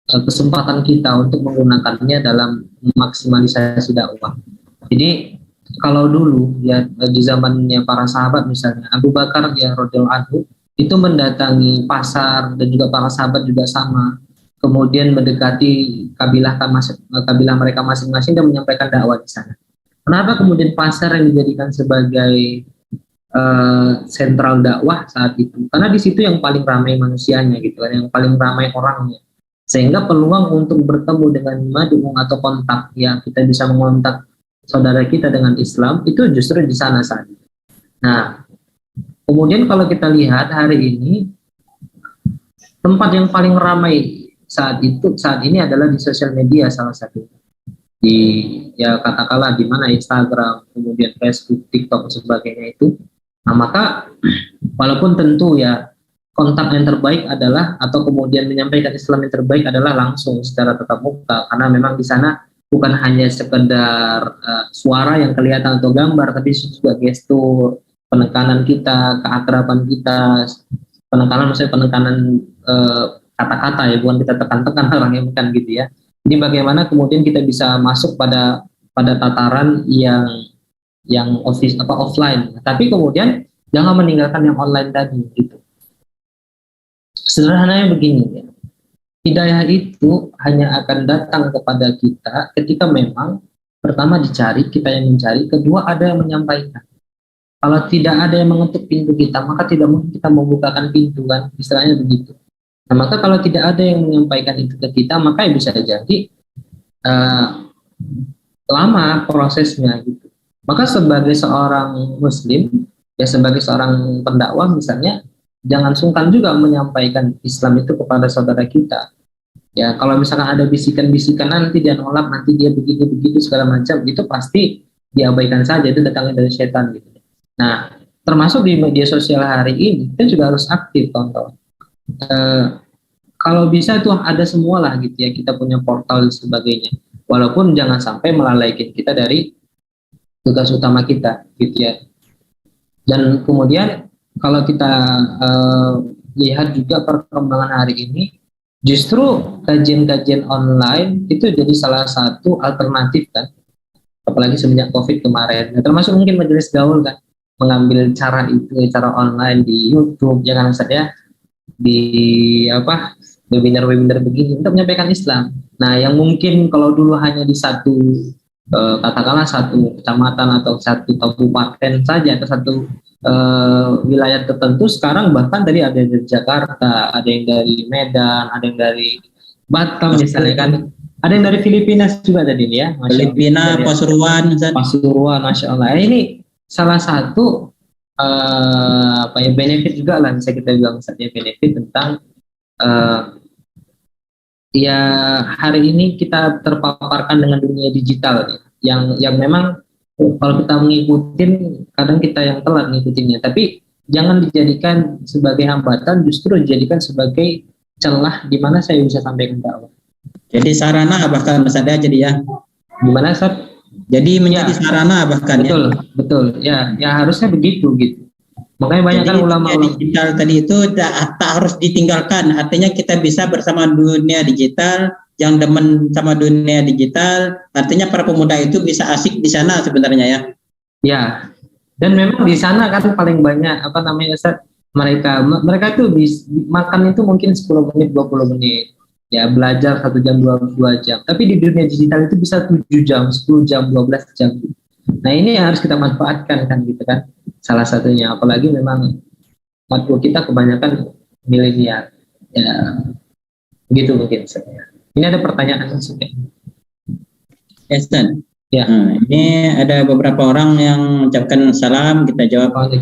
kesempatan kita untuk menggunakannya dalam maksimalisasi dakwah. Jadi kalau dulu ya di zamannya para sahabat misalnya Abu Bakar ya radhiyallahu anhu itu mendatangi pasar, dan juga para sahabat juga sama, kemudian mendekati kabilah mereka masing-masing dan menyampaikan dakwah di sana. Kenapa kemudian pasar yang dijadikan sebagai sentral dakwah saat itu? Karena di situ yang paling ramai manusianya gitu kan, yang paling ramai orangnya, sehingga peluang untuk bertemu dengan mad'u atau kontak ya, kita bisa mengontak saudara kita dengan Islam itu justru di sana saja. Nah, kemudian kalau kita lihat hari ini tempat yang paling ramai saat ini adalah di sosial media, salah satu di ya katakanlah di mana Instagram, kemudian Facebook, TikTok dan sebagainya itu. Nah, maka walaupun tentu ya kontak yang terbaik adalah, atau kemudian menyampaikan Islam yang terbaik adalah langsung secara tatap muka, karena memang di sana bukan hanya sekedar suara yang kelihatan atau gambar, tapi juga gestur, penekanan kita, keakraban kita, penekanan kata-kata ya, bukan kita tekan-tekan orangnya, bukan gitu ya. Jadi bagaimana kemudian kita bisa masuk pada tataran yang offline, tapi kemudian jangan meninggalkan yang online tadi gitu. Sederhananya begini ya, hidayah itu hanya akan datang kepada kita ketika memang pertama dicari, kita yang mencari, kedua ada yang menyampaikan. Kalau tidak ada yang mengetuk pintu kita, maka tidak mungkin kita membukakan pintu kan, istilahnya begitu. Nah, maka kalau tidak ada yang menyampaikan itu ke kita, maka bisa jadi lama prosesnya gitu. Maka sebagai seorang muslim, ya sebagai seorang pendakwah misalnya, jangan sungkan juga menyampaikan Islam itu kepada saudara kita. Ya, kalau misalkan ada bisikan-bisikan nanti dia nolak, nanti dia begitu segala macam, itu pasti diabaikan saja, itu datangnya dari setan gitu. Nah, termasuk di media sosial hari ini, kita juga harus aktif, tonton. Kalau bisa itu ada semualah gitu ya, kita punya portal dan sebagainya. Walaupun jangan sampai melalaikan kita dari tugas utama kita gitu ya. Dan kemudian kalau kita lihat juga perkembangan hari ini, justru kajian-kajian online itu jadi salah satu alternatif kan, apalagi semenjak COVID kemarin. Nah, termasuk mungkin majelis gaul kan, mengambil cara online di YouTube, jangan saja di webinar-webinar begini untuk menyampaikan Islam. Nah, yang mungkin kalau dulu hanya di satu katakanlah satu kecamatan atau satu kabupaten saja atau satu wilayah tertentu, sekarang bahkan tadi ada yang dari Jakarta, ada yang dari Medan, ada yang dari Batam misalnya kan, ada yang dari Filipina juga tadi ya, Filipina, Pasuruan, Pasuruan, Masya Allah. Ini salah satu apa ya, benefit juga lah bisa kita bilang saja, benefit tentang ya hari ini kita terpaparkan dengan dunia digital ya, yang memang kalau kita ngikutin kadang kita yang telat ngikutinnya, tapi jangan dijadikan sebagai hambatan, justru dijadikan sebagai celah di mana saya bisa sampaikan dakwah. Jadi sarana bahkan ada jadi ya. Gimana Sab? Jadi menjadi sarana bahkan betul, ya. Betul, ya harusnya begitu gitu. Makanya banyak kan ulama digital tadi itu tak harus ditinggalkan. Artinya kita bisa bersama dunia digital, yang demen sama dunia digital. Artinya para pemuda itu bisa asik di sana sebenarnya ya. Ya. Dan memang di sana kan paling banyak apa namanya Ustaz, mereka tuh makan itu mungkin 10 menit 20 menit. Ya belajar 1 jam 2 jam. Tapi di dunia digital itu bisa 7 jam, 10 jam, 12 jam. Nah, ini yang harus kita manfaatkan kan gitu kan. Salah satunya, apalagi memang matkul kita kebanyakan milenial. Ya, begitu mungkin sebenarnya. Ini ada pertanyaan maksudnya. Esther. Ya. Ini ada beberapa orang yang mengucapkan salam, kita jawab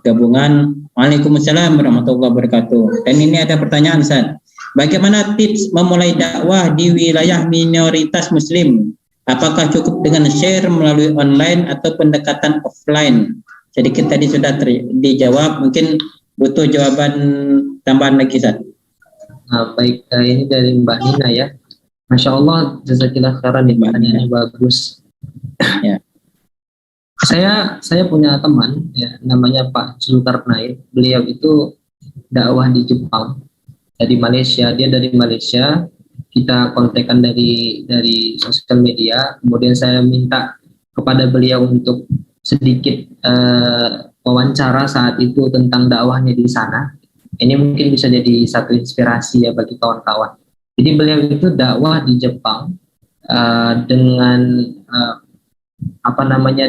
gabungan. Waalaikumsalam warahmatullahi wabarakatuh. Dan ini ada pertanyaan, Ustaz. Bagaimana tips memulai dakwah di wilayah minoritas Muslim? Apakah cukup dengan share melalui online atau pendekatan offline? Jadi kita tadi sudah dijawab, mungkin butuh jawaban tambahan lagi, Ustaz. Nah, baik, ini dari Mbak Nina ya. Masya Allah, jazakillah khairan, pertanyaannya bagus. Ya. Saya punya teman ya, namanya Pak Zulkarnain. Beliau itu dakwah di Jepang, dari Malaysia. Dia dari Malaysia. Kita kontekan dari sosial media. Kemudian saya minta kepada beliau untuk sedikit wawancara saat itu tentang dakwahnya di sana. Ini mungkin bisa jadi satu inspirasi ya bagi kawan-kawan. Jadi beliau itu dakwah di Jepang dengan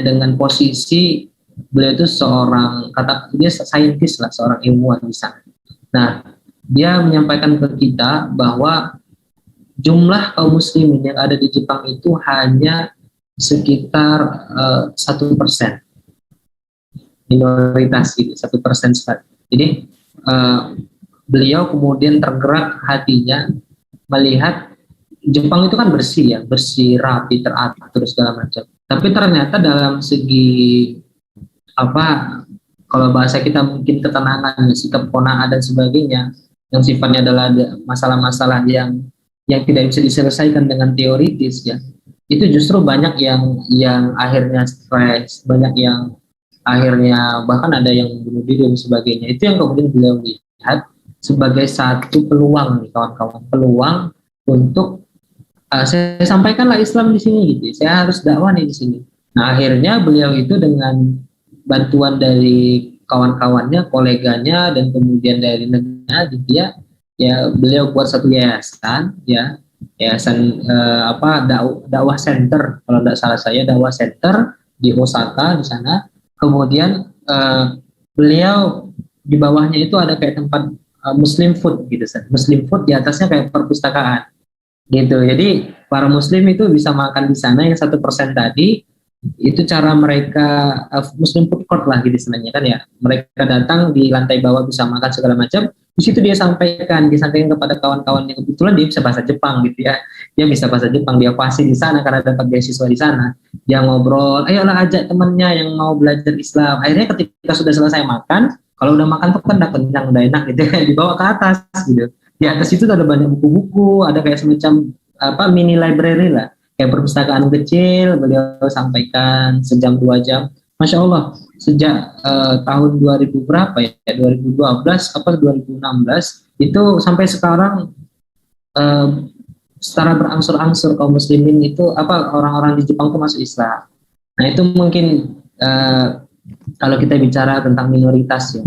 dengan posisi beliau itu seorang, dia saintis lah, seorang ilmuwan di sana. Nah, dia menyampaikan ke kita bahwa jumlah kaum muslimin yang ada di Jepang itu hanya sekitar 1%, minoritas gitu, 1% saja. Jadi beliau kemudian tergerak hatinya melihat Jepang itu kan bersih ya, bersih, rapi, teratur segala macam. Tapi ternyata dalam segi kalau bahasa kita mungkin ketenangan, sikap qanaah dan sebagainya, yang sifatnya adalah masalah-masalah yang tidak bisa diselesaikan dengan teoritis ya. Itu justru banyak yang akhirnya stres, banyak yang akhirnya bahkan ada yang bunuh diri dan sebagainya. Itu yang kemudian beliau lihat sebagai satu peluang nih kawan-kawan, peluang untuk saya sampaikanlah Islam di sini gitu. Saya harus dakwah nih di sini. Nah, akhirnya beliau itu dengan bantuan dari kawan-kawannya, koleganya, dan kemudian dari negara gitu ya beliau buat satu yayasan ya, yayasan dakwah center kalau tidak salah saya, dakwah center di Osaka di sana. Kemudian beliau di bawahnya itu ada kayak tempat Muslim food gitu, Muslim food, di atasnya kayak perpustakaan gitu. Jadi para Muslim itu bisa makan di sana. Yang 1% tadi itu cara mereka Muslim food court lah gitu sebenarnya kan ya. Mereka datang di lantai bawah bisa makan segala macam. Di situ dia sampaikan kepada kawan-kawan yang kebetulan dia bisa bahasa Jepang gitu ya. Dia bisa bahasa Jepang, dia fasih di sana karena dapat beasiswa di sana. Dia ngobrol, ayolah ajak temannya yang mau belajar Islam. Akhirnya ketika sudah selesai makan, kalau udah makan tuh kan udah kenyang, udah enak gitu ya, dibawa ke atas gitu. Di atas itu ada banyak buku-buku, ada kayak semacam mini library lah, kayak perpustakaan kecil. Beliau sampaikan sejam 2 jam. Masya Allah, sejak tahun 2000 berapa ya, 2012 apa 2016 itu sampai sekarang secara berangsur-angsur kaum muslimin itu orang-orang di Jepang itu masuk Islam. Nah itu mungkin kalau kita bicara tentang minoritas ya.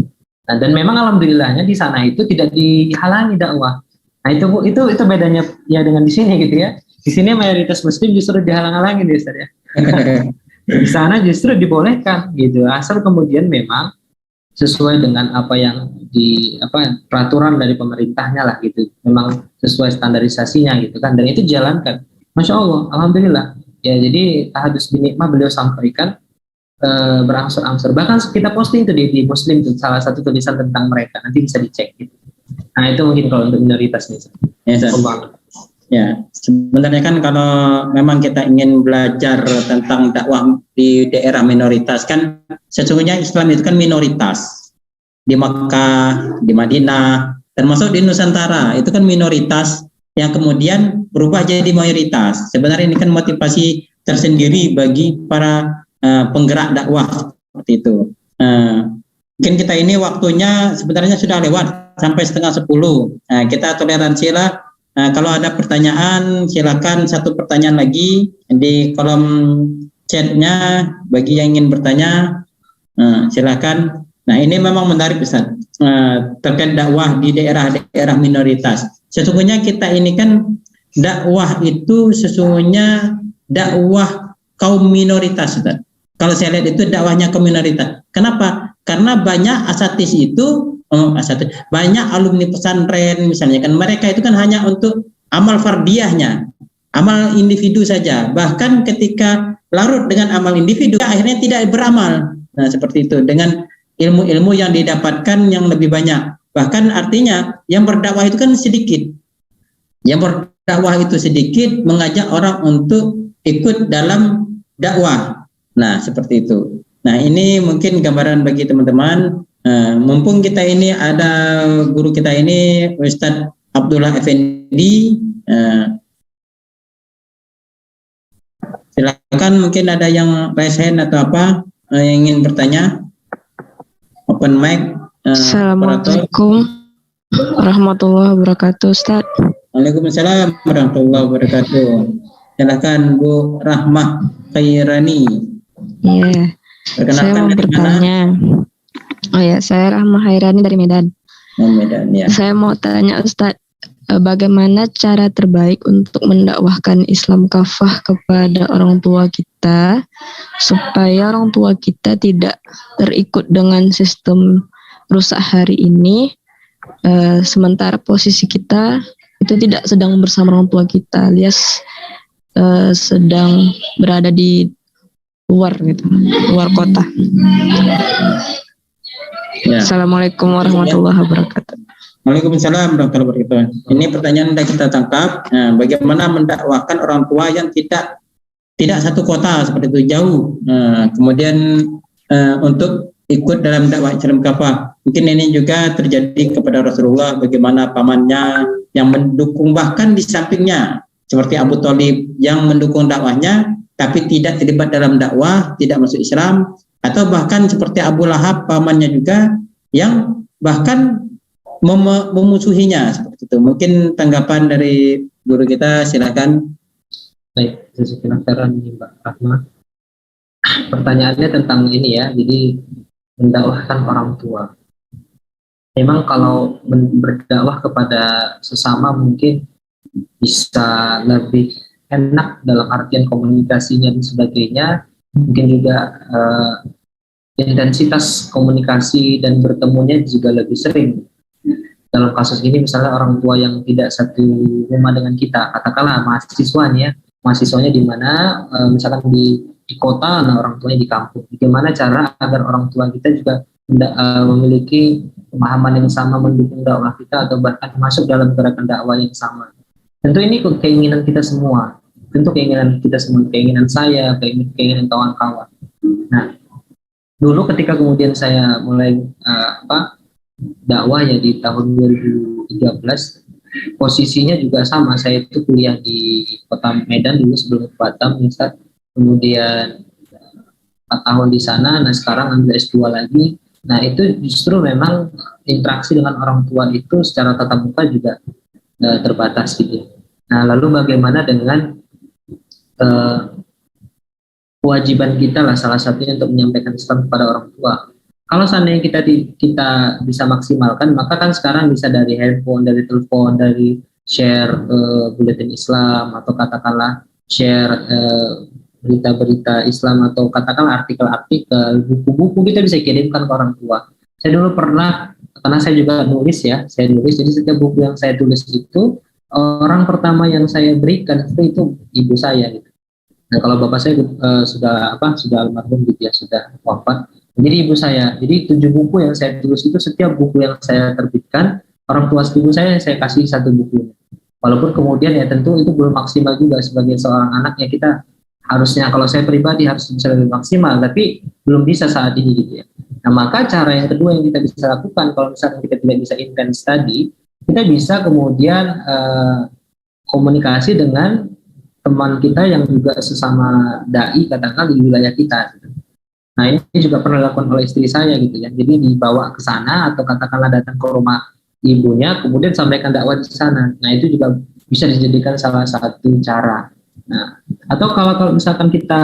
Nah, dan memang alhamdulillahnya di sana itu tidak dihalangi dakwah. Nah itu bedanya ya dengan di sini gitu ya. Di sini mayoritas muslim justru dihalang-halangin ya Ustaz ya. Di sana justru dibolehkan gitu. Asal kemudian memang sesuai dengan apa yang peraturan dari pemerintahnya lah gitu. Memang sesuai standarisasinya gitu kan. Dan itu dijalankan. Masya Allah, alhamdulillah. Ya jadi tahadus bin nikmah beliau sampaikan berangsur-angsur. Bahkan kita posting tuh di Muslim tuh salah satu tulisan tentang mereka. Nanti bisa dicek gitu. Nah itu mungkin kalau untuk minoritas nih. Ya, ya, sebenarnya kan kalau memang kita ingin belajar tentang dakwah di daerah minoritas kan sesungguhnya Islam itu kan minoritas di Makkah, di Madinah, termasuk di Nusantara itu kan minoritas yang kemudian berubah jadi mayoritas. Sebenarnya ini kan motivasi tersendiri bagi para penggerak dakwah seperti itu. Mungkin kita ini waktunya sebenarnya sudah lewat sampai 9:30. Kita toleransilah. Kalau ada pertanyaan, silakan satu pertanyaan lagi di kolom chatnya bagi yang ingin bertanya. Silakan. Nah ini memang menarik Ustaz, terkait dakwah di daerah-daerah minoritas. Sesungguhnya kita ini kan dakwah itu sesungguhnya dakwah kaum minoritas Ustaz. Kalau saya lihat itu dakwahnya kaum minoritas. Kenapa? Karena banyak asatis itu banyak alumni pesantren misalnya kan mereka itu kan hanya untuk amal fardiyahnya, amal individu saja. Bahkan ketika larut dengan amal individu akhirnya tidak beramal. Nah seperti itu dengan ilmu-ilmu yang didapatkan yang lebih banyak. Bahkan artinya yang berdakwah itu kan sedikit. Yang berdakwah itu sedikit mengajak orang untuk ikut dalam dakwah. Nah seperti itu. Nah ini mungkin gambaran bagi teman-teman. Mumpung kita ini ada guru kita ini Ustadz Abdullah Effendi, silakan mungkin ada yang raise hand atau apa yang ingin bertanya. Open mic. Assalamualaikum warahmatullahi wabarakatuh Ustaz. Waalaikumsalam warahmatullahi wabarakatuh. Silakan Bu Rahmah Khairani. Iya. Saya mau bertanya. Oh ya, saya Rahmah Khairani dari Medan. Medan ya. Saya mau tanya Ustadz, bagaimana cara terbaik untuk mendakwahkan Islam kafah kepada orang tua kita supaya orang tua kita tidak terikut dengan sistem rusak hari ini, sementara posisi kita itu tidak sedang bersama orang tua kita, alias sedang berada di luar gitu, luar kota. Ya. Assalamualaikum warahmatullahi wabarakatuh. Waalaikumsalam warahmatullahi wabarakatuh. Ini pertanyaan yang kita tangkap. Bagaimana mendakwahkan orang tua yang tidak satu kota seperti itu, jauh. Kemudian untuk ikut dalam dakwah Islam kafah. Mungkin ini juga terjadi kepada Rasulullah, bagaimana pamannya yang mendukung, bahkan di sampingnya seperti Abu Thalib yang mendukung dakwahnya tapi tidak terlibat dalam dakwah, tidak masuk Islam. Atau bahkan seperti Abu Lahab pamannya juga yang bahkan memusuhinya seperti itu. Mungkin tanggapan dari guru kita, silakan. Baik, silakan Mbak Rahma. Pertanyaannya tentang ini ya, jadi mendakwahkan orang tua. Memang kalau berdakwah kepada sesama mungkin bisa lebih enak dalam artian komunikasinya dan sebagainya. Mungkin juga intensitas komunikasi dan bertemunya juga lebih sering. Dalam kasus ini misalnya orang tua yang tidak satu rumah dengan kita, katakanlah mahasiswanya di mana misalkan di kota, nah orang tuanya di kampung. Bagaimana cara agar orang tua kita juga memiliki pemahaman yang sama, mendukung dakwah kita atau bahkan masuk dalam gerakan dakwah yang sama. Tentu ini keinginan kita semua. Tentu keinginan kita semua, keinginan saya, keinginan kawan-kawan. Nah, dulu ketika kemudian saya mulai dakwah ya di tahun 2013, posisinya juga sama. Saya itu kuliah di kota Medan dulu sebelum ke Batam, misal. Kemudian 4 tahun di sana. Nah sekarang ambil S2 lagi. Nah itu justru memang interaksi dengan orang tua itu secara tatap muka juga terbatas gitu. Nah lalu bagaimana dengan kewajiban kita lah salah satunya untuk menyampaikan Islam kepada orang tua. Kalau seandainya kita bisa maksimalkan, maka kan sekarang bisa dari handphone, dari telepon, dari share buletin Islam, atau katakanlah share berita-berita Islam, atau katakanlah artikel-artikel, buku-buku, kita bisa kirimkan ke orang tua. Saya dulu pernah, karena saya juga nulis ya, saya nulis, jadi setiap buku yang saya tulis itu, orang pertama yang saya berikan itu ibu saya gitu. Nah, kalau bapak saya sudah almarhum gitu ya, sudah wafat. Jadi ibu saya, jadi 7 buku yang saya tulis itu, setiap buku yang saya terbitkan, orang tua ibu saya kasih 1 buku. Walaupun kemudian ya tentu itu belum maksimal juga sebagai seorang anak ya, kita harusnya, kalau saya pribadi harus bisa lebih maksimal, tapi belum bisa saat ini gitu ya. Nah, maka cara yang kedua yang kita bisa lakukan kalau misalnya kita tidak bisa intens study, kita bisa kemudian komunikasi dengan teman kita yang juga sesama dai katakan di wilayah kita. Nah, ini juga pernah dilakukan oleh istri saya gitu ya. Jadi dibawa ke sana atau katakanlah datang ke rumah ibunya, kemudian sampaikan dakwah di sana. Nah, itu juga bisa dijadikan salah satu cara. Nah, atau kalau misalkan kita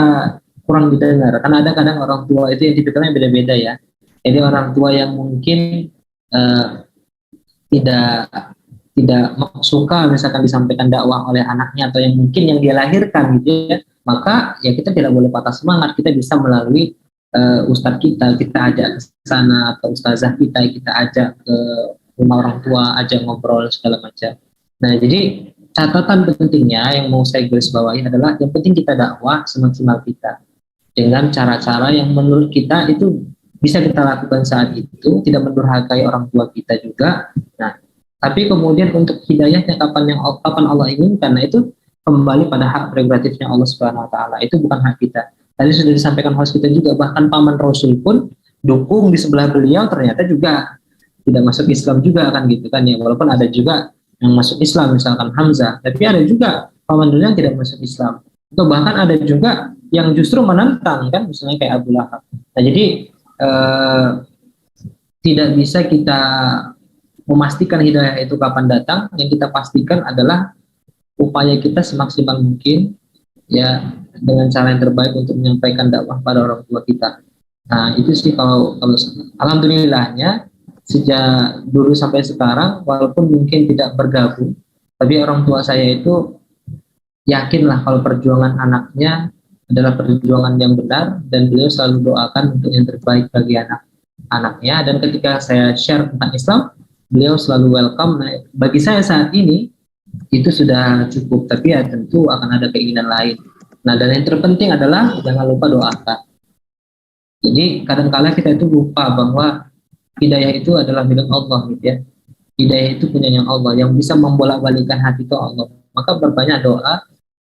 kurang didengar, karena ada kadang orang tua itu yang tipikalnya beda-beda ya. Jadi orang tua yang mungkin tidak suka misalkan disampaikan dakwah oleh anaknya, atau yang mungkin yang dia lahirkan gitu ya, maka ya kita tidak boleh patah semangat. Kita bisa melalui ustadz kita ajak ke sana, atau ustazah kita ajak ke rumah orang tua, ajak ngobrol segala macam. Nah, jadi catatan pentingnya yang mau saya garis bawahi adalah yang penting kita dakwah semaksimal kita dengan cara-cara yang menurut kita itu bisa kita lakukan saat itu, tidak mendurhakai orang tua kita juga. Nah, tapi kemudian untuk hidayahnya kapan Allah inginkan, nah itu kembali pada hak prerogatifnya Allah Subhanahu Wa Taala. Itu bukan hak kita. Tadi sudah disampaikan host kita juga, bahkan paman Rasul pun dukung di sebelah beliau ternyata juga tidak masuk Islam juga kan gitu kan ya. Walaupun ada juga yang masuk Islam, misalkan Hamzah, tapi ada juga paman dulu yang tidak masuk Islam. Atau bahkan ada juga yang justru menentang kan, misalnya kayak Abu Lahab. Nah, jadi tidak bisa kita memastikan hidayah itu kapan datang. Yang kita pastikan adalah upaya kita semaksimal mungkin ya, dengan cara yang terbaik untuk menyampaikan dakwah pada orang tua kita. Nah, itu sih kalau alhamdulillahnya sejak dulu sampai sekarang, walaupun mungkin tidak bergabung, tapi orang tua saya itu yakinlah kalau perjuangan anaknya adalah perjuangan yang benar, dan beliau selalu doakan untuk yang terbaik bagi anak-anaknya. Dan ketika saya share tentang Islam, beliau selalu welcome. Nah, bagi saya saat ini itu sudah cukup, tapi ya tentu akan ada keinginan lain. Nah, dan yang terpenting adalah jangan lupa doakan. Jadi kadang-kala kita itu lupa bahwa hidayah itu adalah milik Allah gitu ya. Hidayah itu punyanya Allah, yang bisa membolak-balikan hati itu Allah. Maka berbanyak doa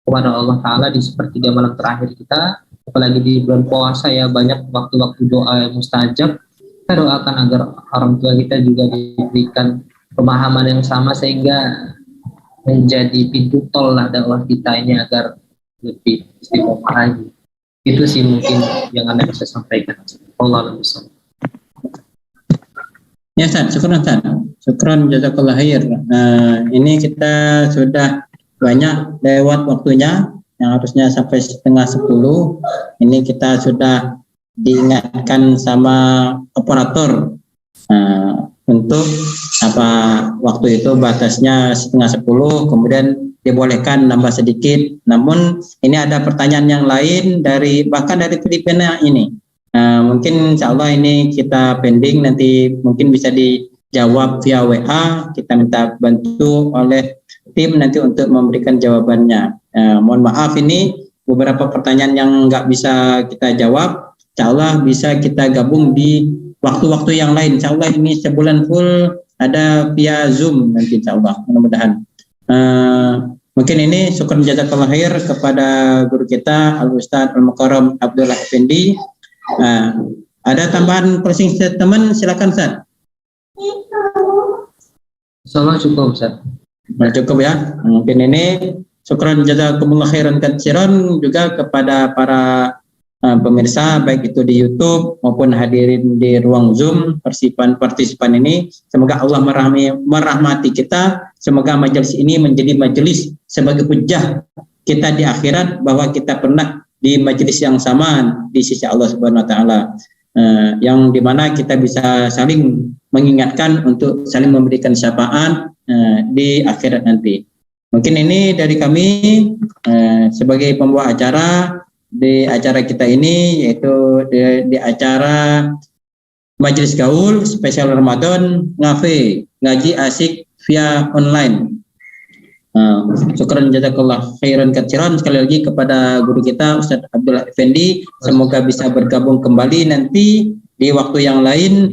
kepada Allah Ta'ala di sepertiga malam terakhir kita, apalagi di bulan puasa ya, banyak waktu-waktu doa yang mustajab. Kita doakan agar orang tua kita juga diberikan pemahaman yang sama, sehingga menjadi pintu tol lah dakwah kita ini agar lebih istiqomah lagi. Itu sih mungkin yang Anda bisa sampaikan. Allahu a'lam. Ya Ustaz, syukran Ustaz. Syukran, jazakallah khair. Ini kita sudah banyak lewat waktunya, yang harusnya sampai 9:30. Ini kita sudah diingatkan sama operator untuk waktu itu batasnya 9:30, kemudian dibolehkan nambah sedikit. Namun ini ada pertanyaan yang lain bahkan dari Filipina ini. Mungkin insya Allah ini kita pending, nanti mungkin bisa dijawab via WA. Kita minta bantu oleh tim nanti untuk memberikan jawabannya. Mohon maaf, ini beberapa pertanyaan yang nggak bisa kita jawab. Insya Allah bisa kita gabung di waktu-waktu yang lain. Insya Allah ini sebulan full ada via Zoom nanti insya Allah, mudah-mudahan. Mungkin ini syukur jazakallah khair kepada guru kita Al-Ustaz Al-Mukarram Abdullah Effendi. Ada tambahan closing statement, silakan Ustaz. Insyaallah cukup Ustaz. Cukup ya. Mungkin ini syukran jazakumullah khairan katsiran juga kepada para pemirsa baik itu di YouTube maupun hadirin di ruang Zoom partisipan ini. Semoga Allah merahmati kita. Semoga majelis ini menjadi majelis sebagai hujjah kita di akhirat bahwa kita pernah di majelis yang sama di sisi Allah Subhanahu wa taala. yang dimana kita bisa saling mengingatkan untuk saling memberikan syafaat di akhirat nanti. Mungkin ini dari kami sebagai pembawa acara di acara kita ini, yaitu di acara Majelis Gaul spesial Ramadan ngaji asik via online. Syukran jazakallah khairan katsiran sekali lagi kepada guru kita Ustadz Abdullah Effendi. Semoga bisa bergabung kembali nanti di waktu yang lain